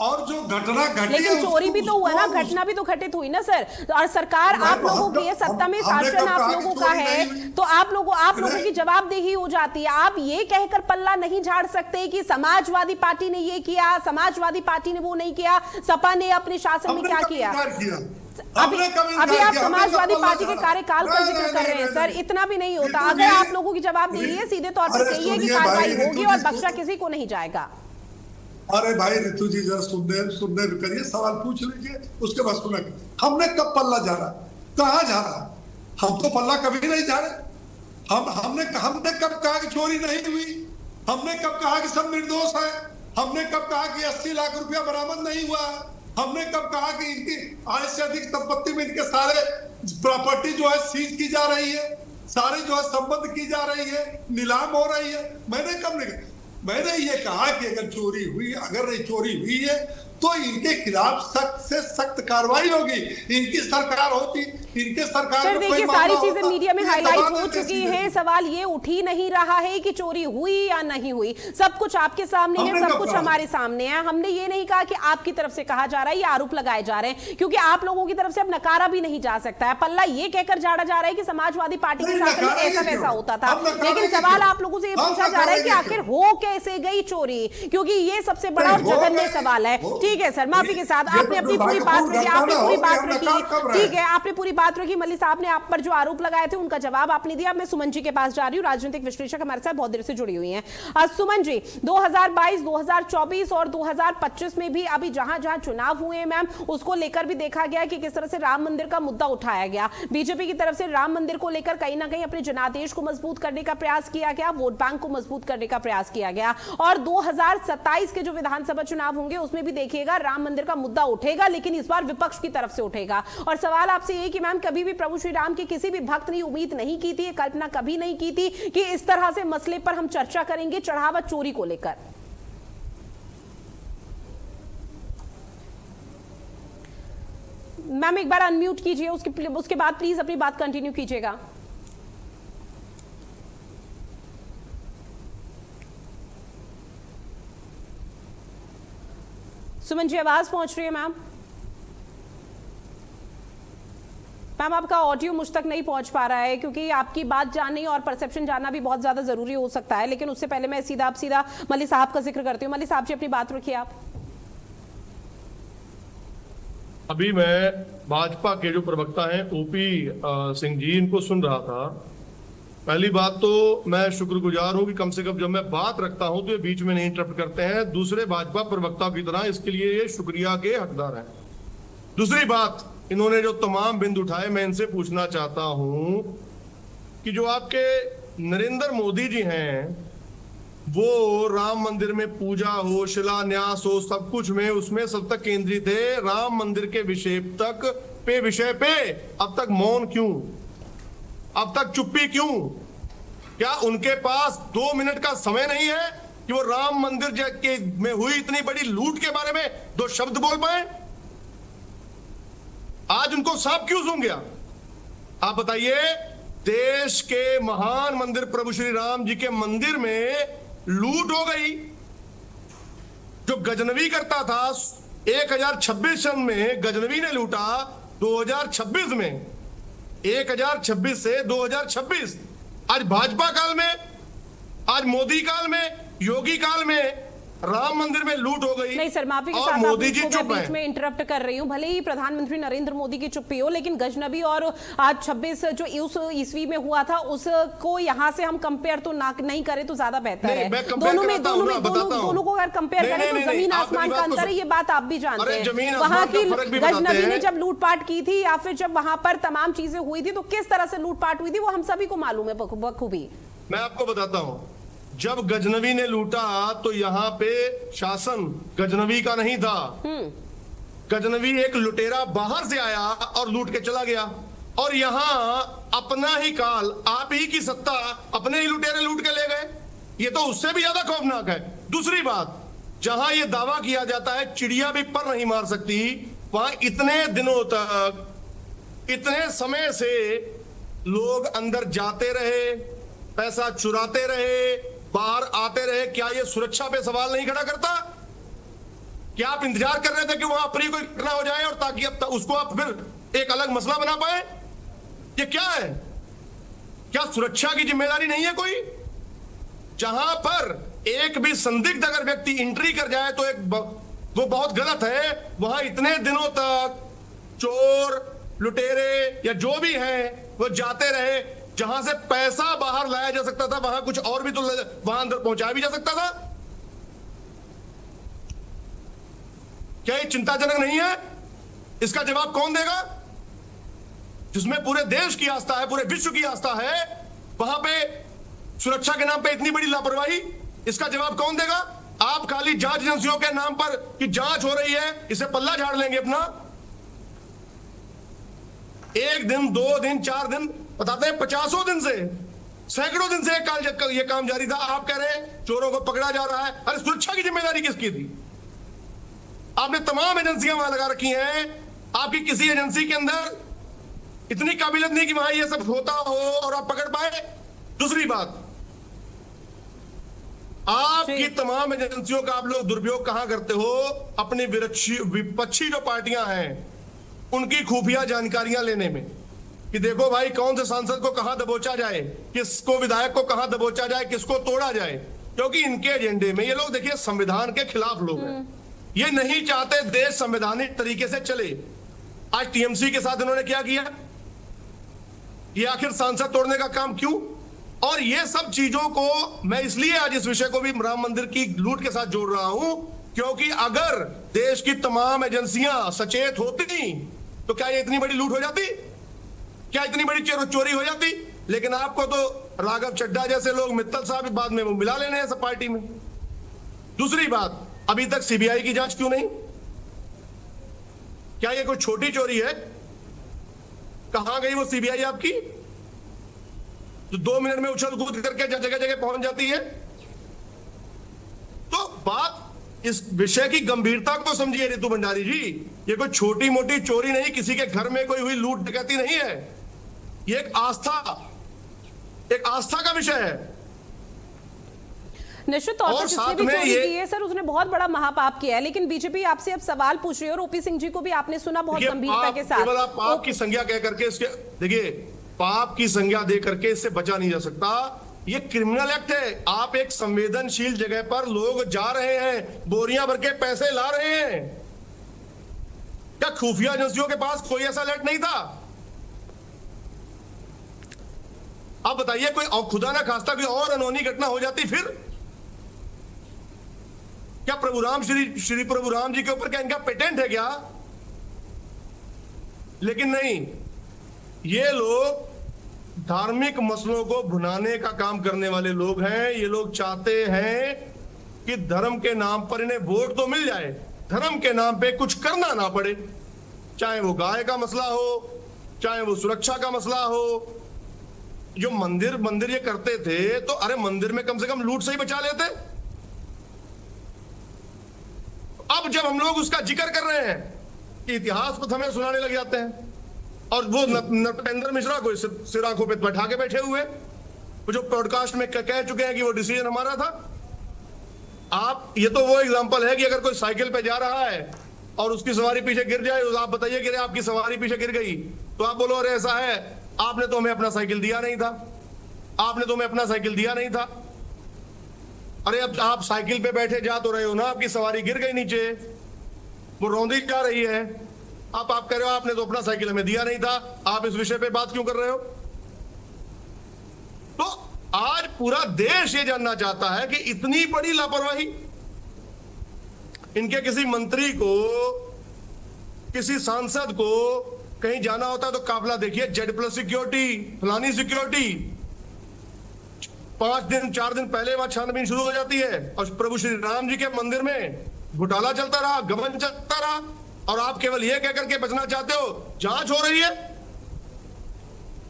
और जो घटना घटी, लेकिन चोरी भी तो हुआ ना, घटना भी तो घटित हुई ना सर। और सरकार आप लोगों की है, सत्ता में शासन आप लोगों का है, तो आप लोगों की जवाबदेही हो जाती है। आप ये कहकर पल्ला नहीं झाड़ सकते कि समाजवादी पार्टी ने ये किया, समाजवादी पार्टी ने वो नहीं किया, सपा ने अपने शासन में क्या किया। अभी आप समाजवादी पार्टी के कार्यकाल का जिक्र कर रहे हैं सर, इतना भी नहीं होता। अगर आप लोगों की जवाबदेही है, सीधे तौर पर कहिए कि कार्रवाई होगी और बख्शा किसी को नहीं जाएगा। अरे भाई ऋतु जी, जरा सुनने करिए, सवाल पूछ लीजिए, उसके बाद सुना। हमने कब पल्ला झाड़ा? कहाँ झाड़ा? हम तो पल्ला कभी नहीं झाड़े। हमने कब कहा कि चोरी नहीं हुई? हमने कब कहा कि सब निर्दोष है? हमने कब कहा कि 80 लाख रुपया बरामद नहीं हुआ? हमने कब कहा कि इनकी आय से अधिक संपत्ति में इनके सारे प्रॉपर्टी जो है सीज की जा रही है, सारी जो है संबद्ध की जा रही है, नीलाम हो रही है? मैंने कब नहीं? मैंने ये कहा कि अगर चोरी हुई, अगर नहीं चोरी हुई है तो इनके खिलाफ सख्त से सख्त कार्रवाई होगी। इनकी सरकार होती, इनके सरकार में देखिए सारी चीजें मीडिया में हाईलाइट हो चुकी है। सवाल ये उठ ही नहीं रहा है कि चोरी हुई या नहीं हुई। सब कुछ आपके सामने है, सब कुछ हमारे सामने है। हमने ये नहीं कहा कि आपकी तरफ से कहा जा रहा है, ये आरोप लगाए जा रहे हैं, क्योंकि आप लोगों की तरफ से अब नकारा भी नहीं जा सकता है। पल्ला ये कहकर झाड़ा जा रहा है कि समाजवादी पार्टी के शासन में ऐसा वैसा होता था, लेकिन सवाल आप लोगों से ये पूछा जा रहा है कि आखिर हो कैसे गई चोरी, क्योंकि ये सबसे बड़ा और जघन्य सवाल है। ठीक है सर, माफी के साथ आपने अपनी पूरी बात रखी, आपने पूरी बात रखी, ठीक है, आपने पूरी बात रखी। मल्ली साहब ने आप पर जो आरोप लगाए थे उनका जवाब आपने दिया। मैं सुमन जी के पास जा रही हूँ, राजनीतिक विश्लेषक हमारे साथ बहुत देर से जुड़ी हुई हैं। सुमन जी, 2022, 2024 और 2025 में भी अभी जहां जहां चुनाव हुए हैं मैम, उसको लेकर भी देखा गया कि किस तरह से राम मंदिर का मुद्दा उठाया गया। बीजेपी की तरफ से राम मंदिर को लेकर कहीं ना कहीं अपने जनादेश को मजबूत करने का प्रयास किया गया, वोट बैंक को मजबूत करने का प्रयास किया गया। और 2027 के जो विधानसभा चुनाव होंगे उसमें भी देखिएगा राम मंदिर का मुद्दा उठेगा, लेकिन इस बार विपक्ष की तरफ से उठेगा। और सवाल आपसे ये कि मैम, कभी भी प्रभु श्री राम के किसी भी भक्त ने उम्मीद नहीं की थी, कल्पना कभी नहीं की थी कि इस तरह से मसले पर हम चर्चा करेंगे, चढ़ावा चोरी को लेकर। मैम एक बार अनम्यूट कीजिए, उसके बाद प्लीज अपनी बात कंटिन्यू कीजिएगा। सुमन जी, आवाज पहुंच रही है मैम? मैम आपका ऑडियो मुझ तक नहीं पहुंच पा रहा है, क्योंकि आपकी बात जाननी और परसेप्शन जानना भी बहुत ज्यादा जरूरी हो सकता है। लेकिन उससे पहले मैं सीधा मल्ली साहब का जिक्र करती हूँ। मल्ली साहब जी, अपनी बात रखिए आप। अभी मैं भाजपा के जो प्रवक्ता हैं ओपी सिंह जी, इनको सुन रहा था। पहली बात तो मैं शुक्रगुजार हूं कि कम से कम जब मैं बात रखता हूं तो ये बीच में नहीं इंटरप्ट करते हैं दूसरे भाजपा प्रवक्ताओं की तरह। इसके लिए ये शुक्रिया के हकदार हैं। दूसरी बात, इन्होंने जो तमाम बिंदु उठाए, मैं इनसे पूछना चाहता हूं कि जो आपके नरेंद्र मोदी जी हैं, वो राम मंदिर में पूजा हो, शिलान्यास हो, सब कुछ में उसमें सब तक केंद्रित है। राम मंदिर के विषय पे अब तक मौन क्यों? अब तक चुप्पी क्यों? क्या उनके पास 2 मिनट का समय नहीं है कि वो राम मंदिर में हुई इतनी बड़ी लूट के बारे में 2 शब्द बोल पाए? आज उनको सांप क्यों सूंघ गया? आप बताइए। देश के महान मंदिर प्रभु श्री राम जी के मंदिर में लूट हो गई। जो गजनवी करता था 1026 सन में गजनवी ने लूटा, 2026 में 1026 से 2026, आज भाजपा काल में, आज मोदी काल में, योगी काल में राम मंदिर में लूट हो गई। नहीं सर, माफी के साथ मोदी जी चुप बीच में इंटरप्ट कर रही हूं। भले ही प्रधानमंत्री नरेंद्र मोदी की चुप्पी हो, लेकिन गजनबी और आज 26 जो उस ईस्वी में हुआ था उसको यहां से हम कंपेयर तो नहीं करें तो ज्यादा बेहतर है। दोनों को अगर कंपेयर करें तो जमीन आसमान का अंतर है, ये बात आप भी जानते हैं। वहां की गजनबी ने जब लूटपाट की थी या फिर जब वहां पर तमाम चीजें हुई थी तो किस तरह से लूटपाट हुई थी वो हम सभी को मालूम है बखूबी। मैं आपको बताता हूं, जब गजनवी ने लूटा तो यहां पे शासन गजनवी का नहीं था। गजनवी एक लुटेरा बाहर से आया और लूट के चला गया, और यहां अपना ही काल, आप ही की सत्ता, अपने ही लुटेरे लूट के ले गए। ये तो उससे भी ज्यादा खौफनाक है। दूसरी बात, जहां ये दावा किया जाता है चिड़िया भी पर नहीं मार सकती, वहां इतने दिनों तक, इतने समय से लोग अंदर जाते रहे, पैसा चुराते रहे, बाहर आते रहे। क्या ये सुरक्षा पे सवाल नहीं खड़ा करता? क्या आप इंतजार कर रहे थे कि वहां अपनी कोई घटना हो जाए और ताकि अब उसको आप फिर एक अलग मसला बना पाए? ये क्या है? क्या सुरक्षा की जिम्मेदारी नहीं है कोई? जहां पर एक भी संदिग्ध अगर व्यक्ति एंट्री कर जाए तो वो बहुत गलत है। वहां इतने दिनों तक चोर, लुटेरे या जो भी हैं वो जाते रहे। जहां से पैसा बाहर लाया जा सकता था, वहां कुछ और भी तो वहां अंदर पहुंचाया भी जा सकता था। क्या ये चिंताजनक नहीं है? इसका जवाब कौन देगा? जिसमें पूरे देश की आस्था है, पूरे विश्व की आस्था है, वहां पे सुरक्षा के नाम पे इतनी बड़ी लापरवाही, इसका जवाब कौन देगा? आप खाली जांच एजेंसियों के नाम पर कि जांच हो रही है, इसे पल्ला झाड़ लेंगे अपना। एक दिन, 2 दिन, 4 दिन, बताते हैं 50 दिन से, सैकड़ों दिन से ये काम जारी था। आप कह रहे हैं चोरों को पकड़ा जा रहा है। अरे सुरक्षा की जिम्मेदारी किसकी थी? आपने तमाम एजेंसियां वहां लगा रखी हैं। आपकी किसी एजेंसी के अंदर इतनी काबिलियत नहीं कि वहां ये सब होता हो और आप पकड़ पाए। दूसरी बात, आपकी तमाम एजेंसियों का आप लोग दुरुपयोग कहां करते हो? अपनी विपक्षी जो पार्टियां हैं उनकी खुफिया जानकारियां लेने में, कि देखो भाई कौन से सांसद को कहां दबोचा जाए, किसको विधायक को कहां दबोचा जाए, किसको तोड़ा जाए। क्योंकि इनके एजेंडे में ये लोग, देखिए, संविधान के खिलाफ लोग हैं। ये नहीं चाहते देश संवैधानिक तरीके से चले। आज टीएमसी के साथ इन्होंने क्या किया? ये आखिर सांसद तोड़ने का काम क्यों? और ये सब चीजों को मैं इसलिए आज इस विषय को भी राम मंदिर की लूट के साथ जोड़ रहा हूं, क्योंकि अगर देश की तमाम एजेंसियां सचेत होती तो क्या ये इतनी बड़ी लूट हो जाती? क्या इतनी बड़ी चोरी हो जाती? लेकिन आपको तो राघव चड्ढा जैसे लोग, मित्तल साहब बाद में वो मिला लेने हैं सब पार्टी में। दूसरी बात, अभी तक सीबीआई की जांच क्यों नहीं? क्या ये कोई छोटी चोरी है? कहां गई वो सीबीआई आपकी, जो 2 मिनट में उछल कूद करके जगह जगह पहुंच जाती है? तो बात, इस विषय की गंभीरता को समझिए रितु भंडारी जी। ये कोई छोटी मोटी चोरी नहीं, किसी के घर में कोई हुई लूट डकैती नहीं है। ये एक आस्था का विषय है। निश्चित तौर पर जिसने भी चोरी की है सर, उसने बहुत बड़ा महापाप किया है। लेकिन बीजेपी आपसे अब सवाल पूछ रही है, और ओपी सिंह जी को भी आपने सुना बहुत गंभीरता के साथ। केवल आप पाप की संज्ञा कह करके इसके, देखिए, पाप की संज्ञा दे करके इससे बचा नहीं जा सकता। ये क्रिमिनल एक्ट है। आप एक संवेदनशील जगह पर लोग जा रहे हैं, बोरियां भर के पैसे ला रहे हैं। क्या खुफिया एजेंसियों के पास कोई ऐसा अलर्ट नहीं था? आप बताइए, कोई और खुदा ना खास्ता कोई और अनहोनी घटना हो जाती फिर? क्या श्री प्रभु राम जी के ऊपर क्या इनका पेटेंट है क्या? लेकिन नहीं, ये लोग धार्मिक मसलों को भुनाने का काम करने वाले लोग हैं। ये लोग चाहते हैं कि धर्म के नाम पर इन्हें वोट तो मिल जाए, धर्म के नाम पे कुछ करना ना पड़े। चाहे वो गाय का मसला हो, चाहे वो सुरक्षा का मसला हो। जो मंदिर ये करते थे, तो अरे मंदिर में कम से कम लूट से ही बचा लेते। अब जब हम लोग उसका जिक्र कर रहे हैं, इतिहास को हमें सुनाने लग जाते हैं। और वो नृपेंद्र मिश्रा को सिर आंखों पे बैठा के बैठे हुए, वो जो पॉडकास्ट में कह चुके हैं कि वो डिसीजन हमारा था। आप, ये तो वो एग्जांपल है कि अगर कोई साइकिल पे जा रहा है और उसकी सवारी पीछे गिर जाए, तो आप बताइए कि आपकी सवारी पीछे गिर गई, तो आप बोलो अरे ऐसा है, आपने तो हमें अपना साइकिल दिया नहीं था, आपने तो हमें अपना साइकिल दिया नहीं था। अरे अब आप साइकिल पे बैठे जा तो रहे हो ना, आपकी सवारी गिर गई नीचे, वो रौंदी जा रही है, आप कह रहे हो आपने तो अपना साइकिल हमें दिया नहीं था। आप इस विषय पे बात क्यों कर रहे हो? तो आज पूरा देश ये जानना चाहता है कि इतनी बड़ी लापरवाही, इनके किसी मंत्री को, किसी सांसद को कहीं जाना होता है तो काफिला देखिए, Z+ सिक्योरिटी, फलानी सिक्योरिटी, 5 दिन 4 दिन पहले वहां छानबीन शुरू हो जाती है और प्रभु श्री राम जी के मंदिर में घोटाला चलता रहा, गबन चलता रहा, और आप केवल ये कहकर के बचना चाहते हो जांच हो रही है।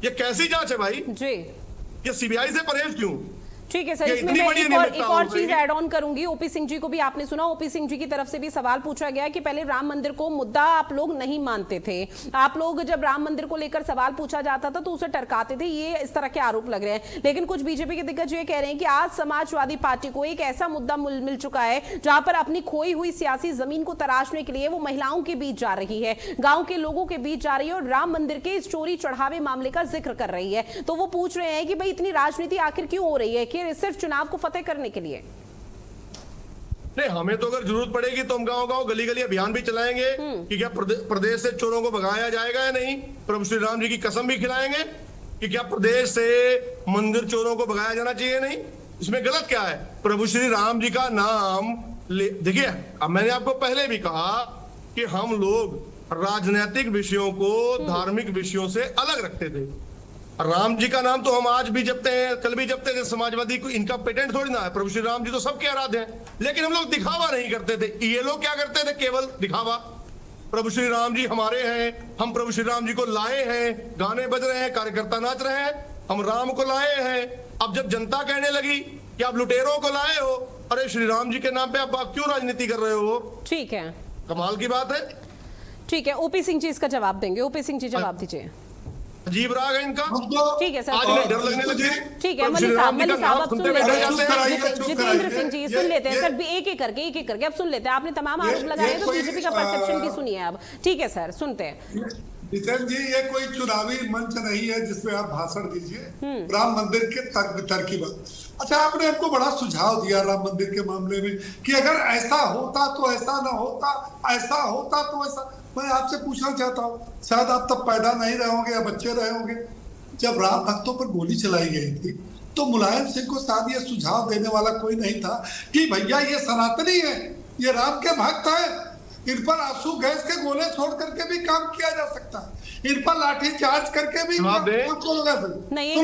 ये कैसी जांच है भाई? जी ये सीबीआई से परहेज क्यों? ठीक है सर, ये इसमें इतनी मैं बड़ी एक अनियमितता और हो चीज गई। ऐड ऑन करूंगी। ओपी सिंह जी को भी आपने सुना, ओपी सिंह जी की तरफ से भी सवाल पूछा गया कि पहले राम मंदिर को मुद्दा आप लोग नहीं मानते थे, आप लोग जब राम मंदिर को लेकर सवाल पूछा जाता था तो उसे टरकाते थे, ये इस तरह के आरोप लग रहे हैं। लेकिन कुछ बीजेपी के दिग्गज ये कह रहे हैं कि आज समाजवादी पार्टी को एक ऐसा मुद्दा मिल चुका है जहां पर अपनी खोई हुई सियासी जमीन को तराशने के लिए वो महिलाओं के बीच जा रही है, गांव के लोगों के बीच जा रही है और राम मंदिर के इस चोरी चढ़ावे मामले का जिक्र कर रही है। तो वो पूछ रहे हैं कि भाई इतनी राजनीति आखिर क्यों हो रही है, कि सिर्फ चुनाव को फतेह करने के लिए? नहीं, हमें तो अगर जरूरत पड़ेगी तो हम गांव गांव गली गली अभियान भी चलाएंगे कि क्या प्रदेश से चोरों को भगाया जाएगा या नहीं। प्रभु श्री राम जी की कसम भी खिलाएंगे कि क्या प्रदेश से मंदिर चोरों को भगाया जाना चाहिए नहीं। इसमें गलत क्या है? प्रभु श्री राम जी का नाम देखिए, अब मैंने आपको पहले भी कहा कि हम लोग राजनीतिक विषयों को धार्मिक विषयों से अलग रखते थे। राम जी का नाम तो हम आज भी जपते हैं, कल भी जपते थे। समाजवादी को इनका पेटेंट थोड़ी ना है। प्रभु श्री राम जी तो सबके आराध्य हैं, लेकिन हम लोग दिखावा नहीं करते थे। ये लोग क्या करते थे? केवल दिखावा। प्रभु श्री राम जी हमारे हैं, हम प्रभु श्री राम जी को लाए हैं, गाने बज रहे हैं, कार्यकर्ता नाच रहे हैं, हम राम को लाए हैं। अब जब जनता कहने लगी कि आप लुटेरों को लाए हो, अरे श्री राम जी के नाम पे आप क्यों राजनीति कर रहे हो? ठीक है, कमाल की बात है। ठीक है, ओपी सिंह जी इसका जवाब देंगे। ओपी सिंह जी जवाब दीजिए। अजीब राग है इनका। ठीक है सर, आज हमें डर लगने लगे। ठीक है, मल्ली साहब अब सुन लेते हैं। जितेंद्र सिंह जी सुन लेते हैं सर, एक एक करके अब सुन लेते हैं। आपने तमाम आरोप लगाए तो बीजेपी का परसेप्शन भी सुनिए अब। ठीक है सर, सुनते हैं। जितेंद्र जी, ये कोई चुनावी मंच नहीं है जिसमें आप भाषण दीजिए राम मंदिर के तर्क की बात। अच्छा, आपने हमको बड़ा सुझाव दिया राम मंदिर के मामले में कि अगर ऐसा होता तो ऐसा ना होता, ऐसा होता तो ऐसा। मैं आपसे पूछना चाहता हूँ, शायद आप तब पैदा नहीं रहे होंगे या बच्चे रहे होंगे, जब राम भक्तों पर गोली चलाई गई थी तो मुलायम सिंह को शायद ये सुझाव देने वाला कोई नहीं था कि भैया ये सनातनी है, ये राम के भक्त है, इन पर आंसू गैस के गोले छोड़ करके भी काम किया जा सकता है, इन पर लाठी चार्ज करके भी नहीं,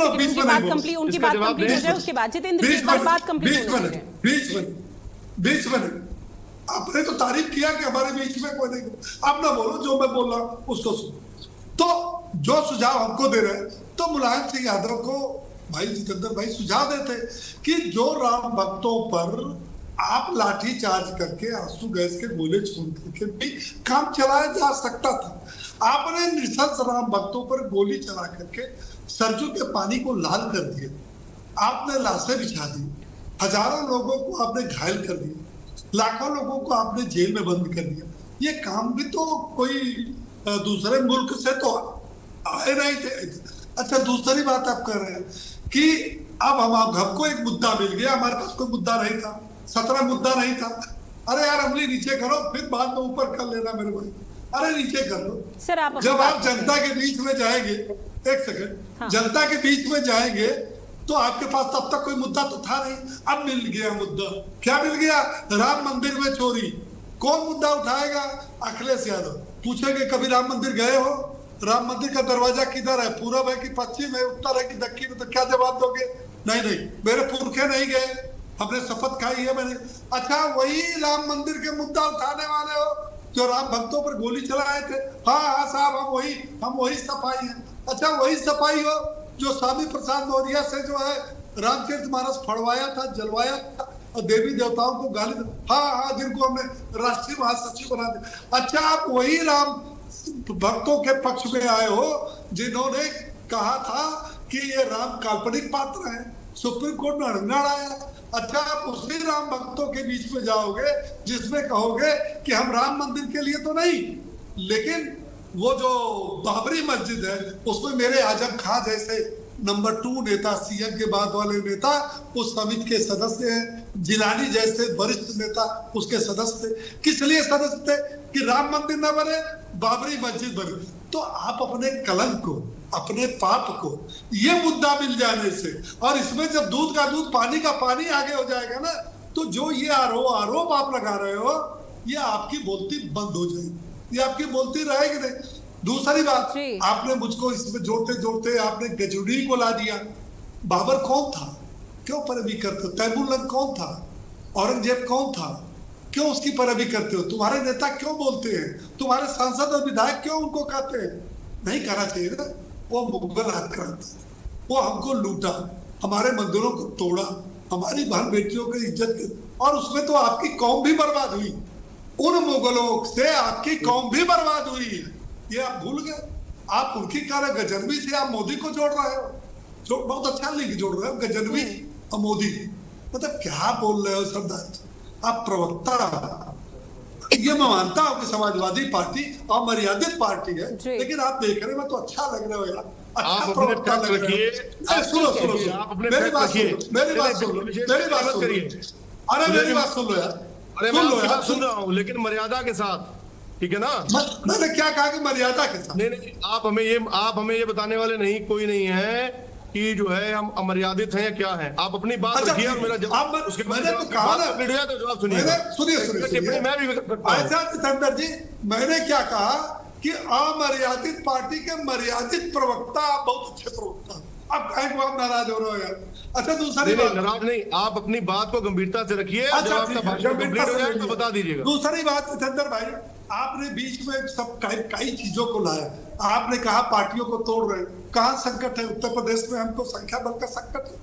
उनकी बात कंप्लीट हो जाए उसके बाद जितेंद्र जी बात कंप्लीट होने दीजिए। 20 मिनट आपने तो तारीफ किया कि हमारे बीच में कोई नहीं। अब ना बोलो, जो मैं बोल रहा हूं उसको सुनो। तो जो सुझाव हमको दे रहे हैं, तो मुलायम सिंह यादव को भाई जितेंद्र भाई सुझाव देते कि जो राम भक्तों पर आप लाठी चार्ज करके आंसू गैस के गोले छोड़ करके भी काम चलाया जा सकता था। आपने निशंस राम भक्तों पर गोली चला करके सरजू के पानी को लाल कर दिया, आपने लाशें बिछा दी, हजारों लोगों को आपने घायल कर दिया, लाखों लोगों को आपने जेल में बंद कर दिया। ये काम भी तो कोई दूसरे मुल्क से तो आए नहीं थे। अच्छा, दूसरी बात आप कर रहे हैं कि अब हमको एक मुद्दा मिल गया, हमारे पास कोई मुद्दा नहीं था, 17 मुद्दा नहीं था। अरे यार, अमली नीचे करो, फिर बाद में ऊपर कर लेना मेरे भाई। अरे नीचे कर लो सर। आप जब आप जनता के बीच में जाएंगे, एक सेकंड, हाँ। जनता के बीच में जाएंगे तो आपके पास तब तक कोई मुद्दा तो था नहीं। अब मिल गया मुद्दा। क्या मिल गया? राम मंदिर में चोरी। कौन मुद्दा उठाएगा? अखिलेश यादव। पूछेंगे कभी राम मंदिर गए हो? राम मंदिर का दरवाजा किधर है? पूरब है कि पश्चिम है, उत्तर है कि दक्षिण? तो क्या जवाब दोगे? नहीं, मेरे पुरखे नहीं गए, हमने शपथ खाई है मैंने। अच्छा, वही राम मंदिर के मुद्दा उठाने वाले हो जो राम भक्तों पर गोली चलाए थे? हाँ साहब, हम वही सफाई है। अच्छा, वही सफाई हो जो स्वामी प्रसाद मौर्य से जो है रामचरितमानस फड़वाया था, जलवाया था और देवी देवताओं को गाली दी। हाँ, जिनको हमने राष्ट्रीय महासचिव बना दिया। अच्छा, आप वही राम भक्तों के पक्ष में आए हो जिन्होंने कहा था कि ये राम काल्पनिक पात्र है, सुप्रीम कोर्ट में अड़ंगा आया। अच्छा, आप उसी राम भक्तों के बीच में जाओगे जिसमें कहोगे कि हम राम मंदिर के लिए तो नहीं, लेकिन वो जो बाबरी मस्जिद है उसमें मेरे आजम खां जैसे नंबर 2 नेता, सीएम के बाद वाले नेता उस समिति के सदस्य हैं। जिलानी जैसे वरिष्ठ नेता उसके सदस्य थे। किस लिए सदस्य थे? कि राम मंदिर न बने, बाबरी मस्जिद बने। तो आप अपने कलंक को, अपने पाप को, ये मुद्दा मिल जाने से, और इसमें जब दूध का दूध पानी का पानी आगे हो जाएगा ना, तो जो ये आरोप आप लगा रहे हो, ये आपकी बोलती बंद हो जाएगी, ये आपकी बोलती रहेगी नहीं। दूसरी बात, आपने मुझको इसमें जोड़ते जोड़ते आपने गजनी को ला दिया। बाबर कौन था? क्यों पैरवी करते हो? तैमूर कौन था? औरंगजेब कौन था? क्यों उसकी पैरवी करते हो? तुम्हारे नेता क्यों बोलते हैं? तुम्हारे सांसद और विधायक क्यों उनको कहते हैं? नहीं कहना चाहिए ना। वो मुगल आक्रांता, वो हमको लूटा, हमारे मंदिरों को तोड़ा, हमारी बहन बेटियों की इज्जत की, और उसमें तो आपकी कौम भी बर्बाद हुई। उन मुगलों से आपकी कौम भी बर्बाद हुई है, ये आप भूल गए। आप उनकी कार्य गजनवी से आप मोदी को जोड़ रहे हो, जो बहुत अच्छा लिंक जोड़ रहे हो, गजनवी और मोदी। मतलब क्या बोल रहे हो सरदार? आप प्रवक्ता, ये मैं मानता हूँ कि समाजवादी पार्टी अमर्यादित पार्टी है, लेकिन आप देखने में तो अच्छा लग रहे हो यार। आप अपने फैक्ट रखिए, सुनो मेरी बात सुनो, मेरी बात सुनो, मेरी बात सुनो, अरे मेरी बात सुन लो यार, अरे मैं आपकी बात सुन रहा हूँ, लेकिन मर्यादा के साथ, ठीक है ना? मैंने क्या कहा कि मर्यादा के साथ? नहीं, आप हमें ये बताने वाले नहीं, कोई नहीं है कि जो है हम अमर्यादित हैं या क्या हैं। आप अपनी बात रखिए और मेरा जवाब, उसके बाद मैंने तो कहा ना, तो जवाब सुनिए। सुनिए मैं भी ऐसा जितेंद्र जी, मैंने क्या कहा कि अमर्यादित पार्टी के मर्यादित प्रवक्ता, आप बहुत अच्छे प्रवक्ता। अब कहीं को आप नाराज हो रहे हो यार। अच्छा दूसरी बात, नाराज नहीं, आप अपनी बात को गंभीरता से रखिए। जब आपका भाषण कंप्लीट हो जाए तो बता दीजिएगा। दूसरी बात जितेंद्र भाई, आपने बीच में सब कई चीजों को लाया। आपने कहा पार्टियों को तोड़ रहे, कहां संकट है? उत्तर प्रदेश में हमको संख्या बल का संकट है,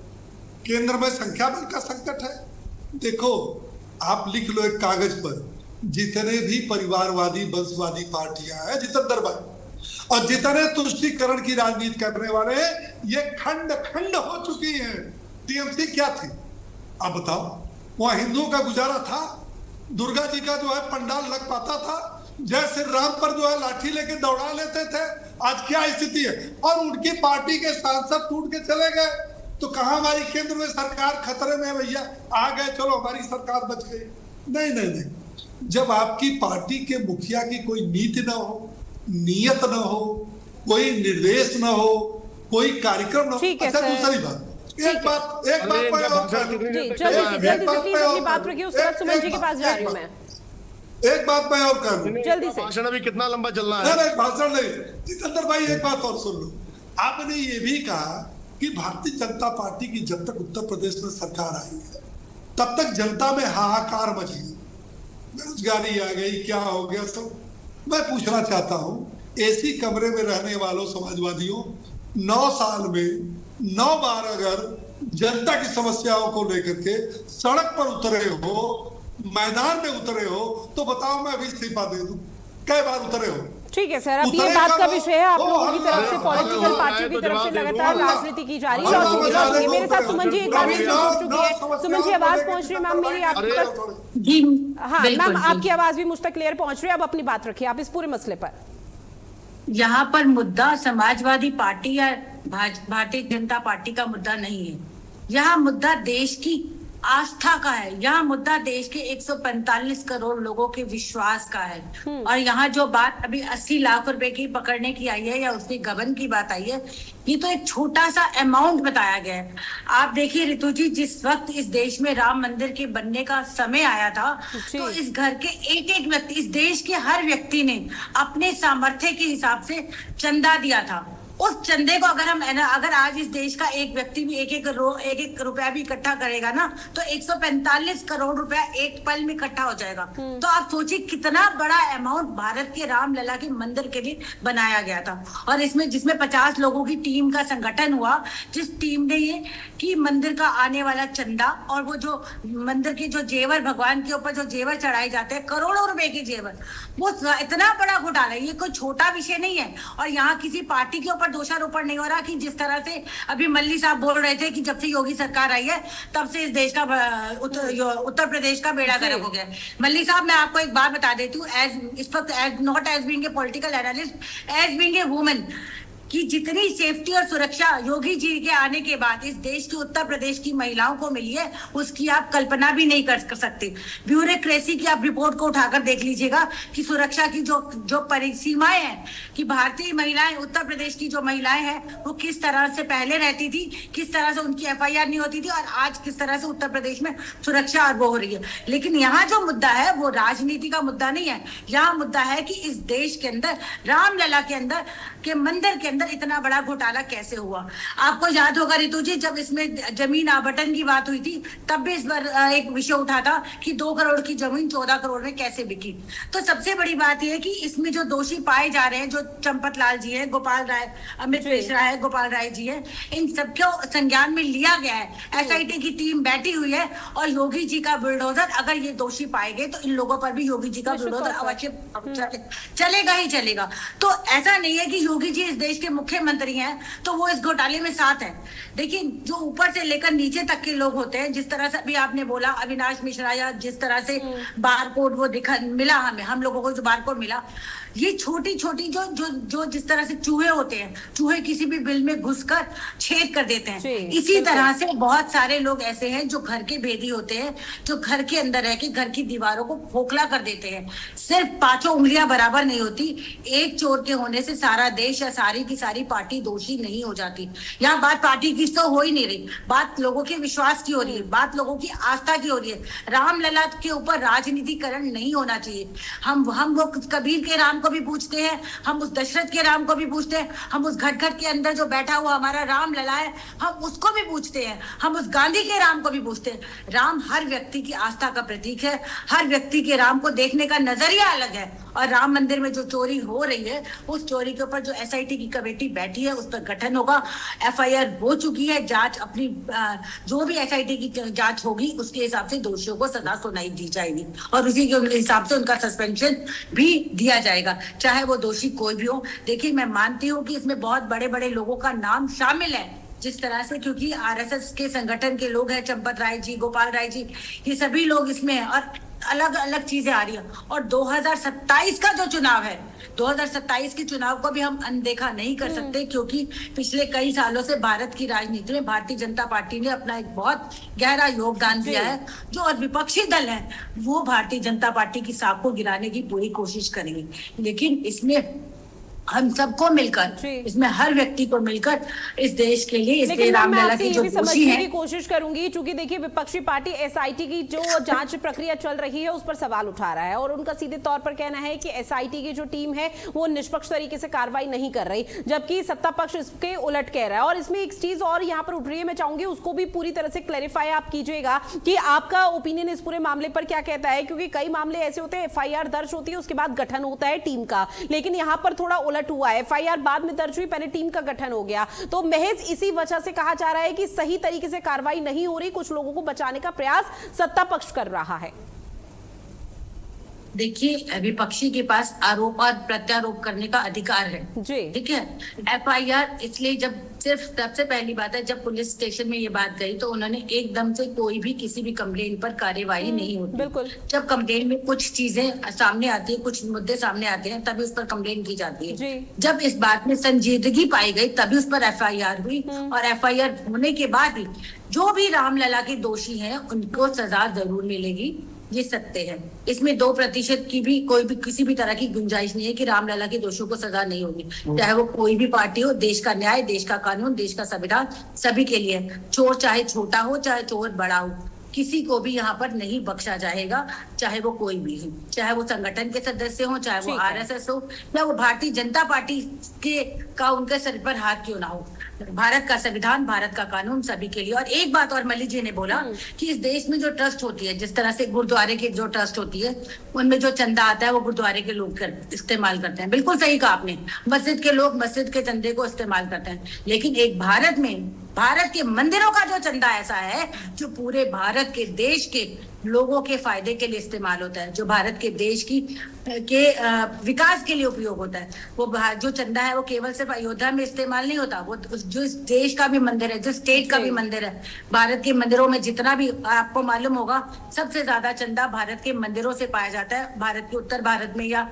केंद्र में संख्या बल का संकट है। देखो, आप लिख लो एक कागज पर, जितने भी परिवारवादी वंशवादी पार्टियां हैं जितेंद्र भाई, और जितने तुष्टीकरण की राजनीति करने वाले हैं, ये खंड खंड हो चुकी हैं। टीएमसी क्या थी? अब बताओ, वहां हिंदुओं का गुजारा था? दुर्गा जी का जो है पंडाल लग पाता था? जय श्री राम पर जो है लाठी लेके दौड़ा लेते थे? आज क्या स्थिति है? और उनकी पार्टी के सांसद टूट के चले गए, तो कहां हमारी केंद्र में सरकार खतरे में है? भैया आ गए, चलो हमारी सरकार बच गई। नहीं नहीं नहीं, जब आपकी पार्टी के मुखिया की कोई नीति ना हो, नियत ना हो, कोई निर्देश ना हो, कोई कार्यक्रम ना हो। अच्छा दूसरी बात, एक बात मैं और कर लूं, एक बात मैं और कर लूं, जल्दी से। भाषण अभी कितना लंबा चलना है? नहीं भाषण नहीं, जितेंद्र भाई एक बात और सुन लो। आपने ये भी कहा कि भारतीय जनता पार्टी की जब तक उत्तर प्रदेश में सरकार आई है, तब तक जनता में हाहाकार मची, बेरोजगारी आ गई, क्या हो गया सब। मैं पूछना चाहता हूं, एसी कमरे में रहने वालों समाजवादियों, 9 साल में 9 बार अगर जनता की समस्याओं को लेकर के सड़क पर उतरे हो, मैदान में उतरे हो, तो बताओ मैं अभी इस्तीफा दे दूं? कई बार उतरे हो? ठीक है सर, अब ये बात का विषय है, आप लोगों की तरफ से, पॉलिटिकल पार्टियों की तरफ से लगातार राजनीति की जा रही है। मेरे साथ सुमन जी एक बार फिर जुड़ चुकी है। सुमन जी आवाज पहुंच रही है मैम मेरी आप तक? जी हाँ मैम, आपकी आवाज भी मुझ तक क्लियर पहुंच रही है। अब अपनी बात रखिए आप इस पूरे मसले पर। यहाँ पर मुद्दा समाजवादी पार्टी या भारतीय जनता पार्टी का मुद्दा नहीं है। यहाँ मुद्दा देश की आस्था का है। यहाँ मुद्दा देश के 145 करोड़ लोगों के विश्वास का है। और यहाँ जो बात अभी 80 लाख रुपए की पकड़ने की आई है या उसकी गबन की बात आई है, ये तो एक छोटा सा अमाउंट बताया गया है। आप देखिए ऋतु जी, जिस वक्त इस देश में राम मंदिर के बनने का समय आया था, तो इस घर के एक एक व्यक्ति, इस देश के हर व्यक्ति ने अपने सामर्थ्य के हिसाब से चंदा दिया था। उस चंदे को अगर आज इस देश का एक व्यक्ति भी एक एक रुपया भी इकट्ठा करेगा ना, तो 145 करोड़ रुपया एक पल में इकट्ठा हो जाएगा। तो आप सोचिए कितना बड़ा अमाउंट भारत के रामलला के मंदिर के लिए बनाया गया था। और इसमें जिसमें 50 लोगों की टीम का संगठन हुआ, जिस टीम ने ये कि मंदिर का आने वाला चंदा और वो जो मंदिर के जो जेवर, भगवान के ऊपर जो जेवर चढ़ाए जाते हैं, करोड़ों रुपए के जेवर, वो इतना बड़ा घोटाला है। ये कोई छोटा विषय नहीं है। और यहाँ किसी पार्टी के ऊपर दोषारोपण नहीं हो रहा कि जिस तरह से अभी मल्ली साहब बोल रहे थे कि जब से योगी सरकार आई है तब से इस देश का उत्तर प्रदेश का बेड़ा गर्क हो गया। मल्ली साहब, मैं आपको एक बात बता देती हूँ, इस वक्त not as being a political analyst, as being a woman, कि जितनी सेफ्टी और सुरक्षा योगी जी के आने के बाद इस देश की, उत्तर प्रदेश की महिलाओं को मिली है, उसकी आप कल्पना भी नहीं कर सकते। ब्यूरोक्रेसी की आप रिपोर्ट को उठाकर देख लीजिएगा कि सुरक्षा की जो परिसीमाएं हैं, कि भारतीय महिलाएं, उत्तर प्रदेश की जो महिलाएं हैं, वो किस तरह से पहले रहती थी, किस तरह से उनकी FIR नहीं होती थी, और आज किस तरह से उत्तर प्रदेश में सुरक्षा और वो हो रही है। लेकिन यहाँ जो मुद्दा है वो राजनीति का मुद्दा नहीं है। यहाँ मुद्दा है कि इस देश के अंदर, रामलला के अंदर के मंदिर के अंदर इतना बड़ा घोटाला कैसे हुआ। आपको याद होगा रितु जी, जब इसमें जमीन आवंटन की बात हुई थी तब भी इस पर एक विषय उठा था कि 2 करोड़ की जमीन 14 करोड़ में कैसे बिकी। तो सबसे बड़ी बात यह है कि इसमें जो दोषी पाए जा रहे हैं, जो चंपत लाल जी है, गोपाल राय, अमित मिश्रा है, गोपाल राय जी है, इन सबको संज्ञान में लिया गया है। एसआईटी की टीम बैठी हुई है और योगी जी का बुलडोजर, अगर ये दोषी पाए गए तो इन लोगों पर भी योगी जी का बुलडोजर अवश्य चलेगा ही चलेगा। तो ऐसा नहीं है कि योगी जी इस देश के मुख्यमंत्री हैं तो वो इस घोटाले में साथ है। देखिए, जो ऊपर से लेकर नीचे तक के लोग होते हैं, जिस तरह से अभी आपने बोला अविनाश मिश्रा, या जिस तरह से बारकोड वो मिला हमें, हम लोगों को जो बारकोड मिला, ये छोटी छोटी जो जिस तरह से चूहे होते हैं, चूहे किसी भी बिल में घुसकर छेद कर देते हैं, इसी तरह से बहुत सारे लोग ऐसे हैं जो घर के भेदी होते हैं, जो घर के अंदर रह के घर की दीवारों को खोखला कर देते हैं। सिर्फ 5 उंगलियां बराबर नहीं होती। एक चोर के होने से सारा देश या सारी की सारी पार्टी दोषी नहीं हो जाती। यहाँ बात पार्टी की तो हो ही नहीं रही, बात लोगों के विश्वास की हो रही है, बात लोगों की आस्था की हो रही है। रामलला के ऊपर राजनीतिकरण नहीं होना चाहिए। हम वो कबीर के राम को भी पूछते हैं, हम उस दशरथ के राम को भी पूछते हैं, हम उस घट के अंदर जो बैठा हुआ हमारा राम लला है, हम उसको भी पूछते हैं, हम उस गांधी के राम को भी पूछते हैं। राम हर व्यक्ति की आस्था का प्रतीक है, हर व्यक्ति के राम को देखने का नजरिया अलग है। और राम मंदिर में जो चोरी हो रही है, उस चोरी के ऊपर जो एसआईटी की कमेटी बैठी है, उस पर गठन होगा। एफआईआर हो चुकी है, जांच अपनी जो भी एसआईटी की जांच होगी उसके हिसाब से दोषियों को सजा सुनाई दी जाएगी और उसी के हिसाब से उनका सस्पेंशन भी दिया जाएगा, चाहे वो दोषी कोई भी हो। देखिए, मैं मानती हूँ कि इसमें बहुत बड़े बड़े लोगों का नाम शामिल है, जिस तरह से, क्योंकि आरएसएस के संगठन के लोग हैं, चंपत राय जी, गोपाल राय जी, ये सभी लोग इसमें हैं और अलग अलग चीजें आ रही है। और 2027 का जो चुनाव है, 2027 के चुनाव को भी हम अनदेखा नहीं कर सकते, क्योंकि पिछले कई सालों से भारत की राजनीति में भारतीय जनता पार्टी ने अपना एक बहुत गहरा योगदान दिया है। जो और विपक्षी दल है वो भारतीय जनता पार्टी की साख को गिराने की पूरी कोशिश करेंगे, लेकिन इसमें हम सबको मिलकर, इसमें हर व्यक्ति को मिलकर इस देश के लिए, इस रामलला की जो दोषी है, की कोशिश करूंगी। क्योंकि देखिए, विपक्षी पार्टी एसआईटी की जो जांच प्रक्रिया चल रही है उस पर सवाल उठा रहा है और उनका सीधे तौर पर कहना है कि एसआईटी की जो टीम है वो निष्पक्ष तरीके से कार्रवाई नहीं कर रही, जबकि सत्ता पक्ष इसके उलट कह रहा है। और इसमें एक चीज और यहाँ पर उठ रही है, मैं चाहूंगी उसको भी पूरी तरह से क्लैरिफाई आप कीजिएगा कि आपका ओपिनियन इस पूरे मामले पर क्या कहता है। क्योंकि कई मामले ऐसे होते हैं, एफआईआर दर्ज होती है, उसके बाद गठन होता है टीम का, लेकिन यहाँ पर थोड़ा उलट हुआ है। एफआईआर बाद में दर्ज हुई, पहले टीम का गठन हो गया। तो महज इसी वजह से कहा जा रहा है कि सही तरीके से कार्रवाई नहीं हो रही, कुछ लोगों को बचाने का प्रयास सत्ता पक्ष कर रहा है। देखिए, विपक्षी के पास आरोप और प्रत्यारोप करने का अधिकार है जी, ठीक है। एफआईआर इसलिए, जब सिर्फ सबसे पहली बात है, जब पुलिस स्टेशन में ये बात गई तो उन्होंने एकदम से कोई भी किसी भी कंप्लेन पर कार्यवाही नहीं होती। बिल्कुल, जब कंप्लेन में कुछ चीजें सामने आती है, कुछ मुद्दे सामने आते हैं, तभी उस पर कंप्लेन की जाती है। जब इस बात में संजीदगी पाई गई तभी उस पर एफआईआर हुई और एफआईआर होने के बाद ही जो भी रामलला के दोषी हैं उनको सजा जरूर मिलेगी, ये सत्य है। इसमें 2% की भी कोई भी किसी भी तरह की गुंजाइश नहीं है कि रामलला के दोषियों को सजा नहीं होगी, चाहे वो कोई भी पार्टी हो। देश का न्याय, देश का कानून, देश का संविधान सभी के लिए, चोर चाहे छोटा हो चाहे चोर बड़ा हो, किसी को भी यहाँ पर नहीं बख्शा जाएगा, चाहे वो कोई भी हो, चाहे वो संगठन के सदस्य हो, चाहे वो आरएसएस हो, या वो भारतीय जनता पार्टी का उनके सर पर हाथ क्यों ना हो। भारत का संविधान, भारत का कानून सभी के लिए। और एक बात और मल्लिक जी ने बोला कि इस देश में जो ट्रस्ट होती है, जिस तरह से गुरुद्वारे की जो ट्रस्ट होती है, उनमें जो चंदा आता है वो गुरुद्वारे के लोग इस्तेमाल करते हैं। बिल्कुल सही कहा आपने, मस्जिद के लोग मस्जिद के चंदे को इस्तेमाल करते हैं, लेकिन एक भारत में भारत के मंदिरों का जो चंदा ऐसा है जो पूरे भारत के देश के लोगों के फायदे के लिए इस्तेमाल होता है, जो भारत के देश के विकास के लिए उपयोग होता है। वो जो चंदा है वो केवल सिर्फ अयोध्या में इस्तेमाल नहीं होता, वो जो इस देश का भी मंदिर है, जो स्टेट का भी मंदिर है, भारत के मंदिरों में जितना भी आपको मालूम होगा, सबसे ज्यादा चंदा भारत के मंदिरों से पाया जाता है। भारत के उत्तर भारत में या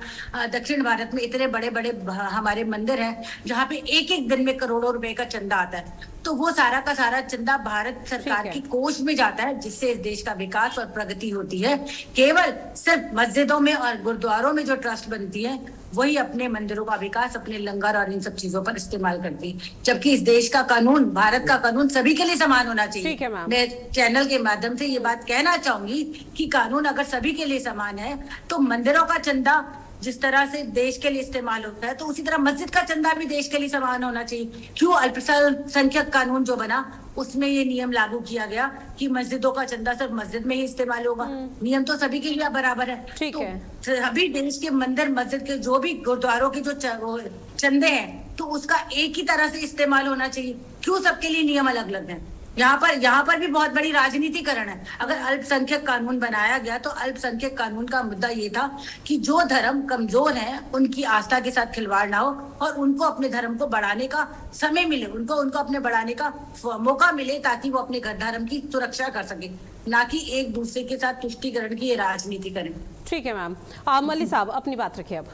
दक्षिण भारत में इतने बड़े बड़े हमारे मंदिर हैं जहाँ पे एक एक दिन में करोड़ों रुपए का चंदा आता है। तो वो सारा का सारा चंदा भारत सरकार की कोष में जाता है, जिससे इस देश का विकास और प्रगति होती है। केवल सिर्फ मस्जिदों में और गुरुद्वारों में जो ट्रस्ट बनती है वही अपने मंदिरों का विकास, अपने लंगर और इन सब चीजों पर इस्तेमाल करती है, जबकि इस देश का कानून, भारत का कानून सभी के लिए समान होना चाहिए। मैं चैनल के माध्यम से ये बात कहना चाहूंगी कि कानून अगर सभी के लिए समान है तो मंदिरों का चंदा जिस तरह से देश के लिए इस्तेमाल होता है, तो उसी तरह मस्जिद का चंदा भी देश के लिए समान होना चाहिए। क्यों अल्पसंख्यक कानून जो बना उसमें ये नियम लागू किया गया कि मस्जिदों का चंदा सिर्फ मस्जिद में ही इस्तेमाल होगा। नियम तो सभी के लिए बराबर है। ठीक तो है। सभी देश के मंदिर मस्जिद के जो भी गुरुद्वारों के जो चंदे हैं, तो उसका एक ही तरह से इस्तेमाल होना चाहिए। क्यों सबके लिए नियम अलग अलग हैं? यहाँ पर भी बहुत बड़ी राजनीतिकरण है। अगर अल्पसंख्यक कानून बनाया गया तो अल्पसंख्यक कानून का मुद्दा ये था कि जो धर्म कमजोर है उनकी आस्था के साथ खिलवाड़ ना हो और उनको अपने धर्म को बढ़ाने का समय मिले, उनको अपने बढ़ाने का मौका मिले, ताकि वो अपने धर्म की सुरक्षा कर सके, ना कि एक दूसरे के साथ तुष्टीकरण की राजनीति करें। ठीक है मैम। मल्ली साहब अपनी बात रखिए। अब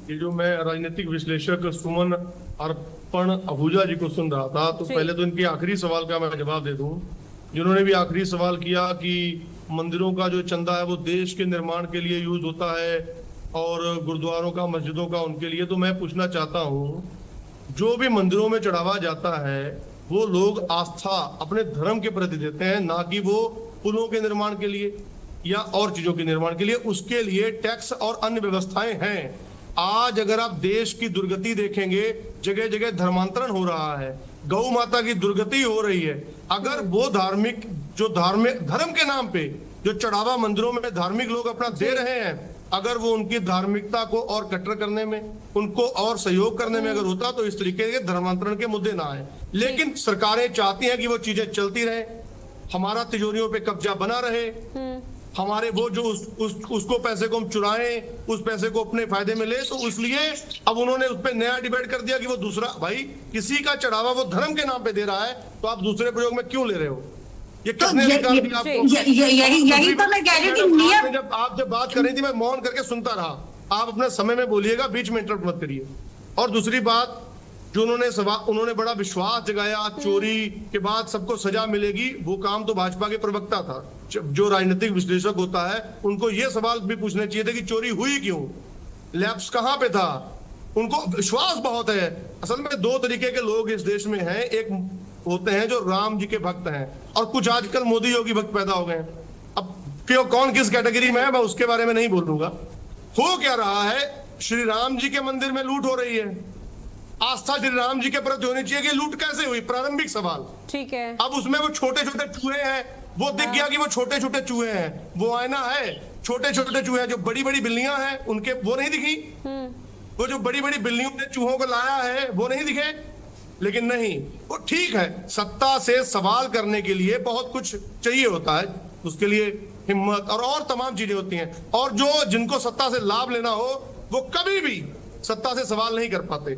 ये जो मैं राजनीतिक विश्लेषक सुमन अर्पण आहूजा जी को सुन रहा था, तो पहले तो इनके आखिरी सवाल का मैं जवाब दे दूं। जिन्होंने भी आखिरी सवाल किया कि मंदिरों का जो चंदा है वो देश के निर्माण के लिए यूज होता है और गुरुद्वारों का, मस्जिदों का उनके लिए, तो मैं पूछना चाहता हूँ, जो भी मंदिरों में चढ़ावा जाता है वो लोग आस्था अपने धर्म के प्रति देते हैं, ना कि वो पुलों के निर्माण के लिए या और चीजों के निर्माण के लिए। उसके लिए टैक्स और अन्य व्यवस्थाएं हैं। आज अगर आप देश की दुर्गति देखेंगे, जगह जगह धर्मांतरण हो रहा है, गौ माता की दुर्गति हो रही है। अगर वो धार्मिक धर्म के नाम पे जो चढ़ावा मंदिरों में धार्मिक लोग अपना दे रहे हैं, अगर वो उनकी धार्मिकता को और कट्टर करने में, उनको और सहयोग करने में अगर होता, तो इस तरीके के धर्मांतरण के मुद्दे ना आए। लेकिन सरकारें चाहती हैं कि वो चीजें चलती रहे, हमारा तिजोरियों पे कब्जा बना रहे, हमारे वो जो उसको पैसे को हम चुराएं, उस पैसे को अपने फायदे में ले, तो इसलिए अब उन्होंने उस पर नया डिबेट कर दिया कि वो दूसरा, भाई किसी का चढ़ावा वो धर्म के नाम पे दे रहा है, तो आप दूसरे प्रयोग में क्यों ले रहे हो? ये किसने अधिकार दिया आपको? यही तो मैं कह रही हूँ कि नियम, आप जब बात कर रही थी मैं मौन करके सुनता रहा। आप अपने समय में बोलिएगा, बीच में इंटरप्ट मत करिए। और दूसरी बात जो उन्होंने बड़ा विश्वास जगाया, चोरी के बाद सबको सजा मिलेगी, वो काम तो भाजपा के प्रवक्ता था। जो राजनीतिक विश्लेषक होता है उनको ये सवाल भी पूछने चाहिए थे कि चोरी हुई क्यों, लैप्स कहां पे था। उनको विश्वास बहुत है। असल में दो तरीके के लोग इस देश में हैं, एक होते हैं जो राम जी के भक्त हैं, और कुछ आजकल मोदी योगी भक्त पैदा हो गए हैं। अब क्यों कौन किस कैटेगरी में है मैं उसके बारे में नहीं बोलूंगा। हो क्या रहा है, श्री राम जी के मंदिर में लूट हो रही है, आस्था श्री राम जी के प्रति होनी चाहिए कि लूट कैसे हुई, प्रारंभिक सवाल। ठीक है। अब उसमें वो छोटे छोटे चूहे हैं, वो दिख गया कि वो छोटे छोटे चूहे हैं, वो आईना है, छोटे छोटे चूहे हैं। जो बड़ी बड़ी बिल्लियां हैं उनके वो नहीं दिखी, वो जो बड़ी बड़ी बिल्लियों ने चूहों को लाया है वो नहीं दिखे। लेकिन नहीं, वो ठीक है, सत्ता से सवाल करने के लिए बहुत कुछ चाहिए होता है, उसके लिए हिम्मत और तमाम चीजें होती हैं। और जो जिनको सत्ता से लाभ लेना हो वो कभी भी सत्ता से सवाल नहीं कर पाते।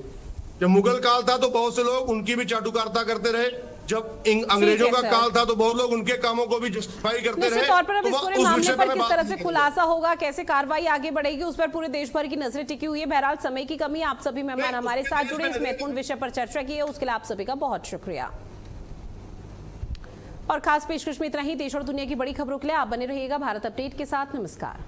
जब मुगल काल था तो बहुत से लोग उनकी भी चाटुकारिता करते रहे, जब अंग्रेजों का काल था तो बहुत लोग उनके कामों को भी जस्टिफाई करते रहे। तौर पर अब इस पूरे मामले पर किस तरह से खुलासा होगा, कैसे कार्रवाई आगे बढ़ेगी, उस पर पूरे देश भर की नजरें टिकी हुई है। बहरहाल समय की कमी, आप सभी मेहमान हमारे साथ जुड़े, इस महत्वपूर्ण विषय पर चर्चा की है, उसके लिए आप सभी का बहुत शुक्रिया। और खास पेशकश में इतना ही। देश और दुनिया की बड़ी खबरों के लिए आप बने रहिएगा भारत अपडेट के साथ। नमस्कार।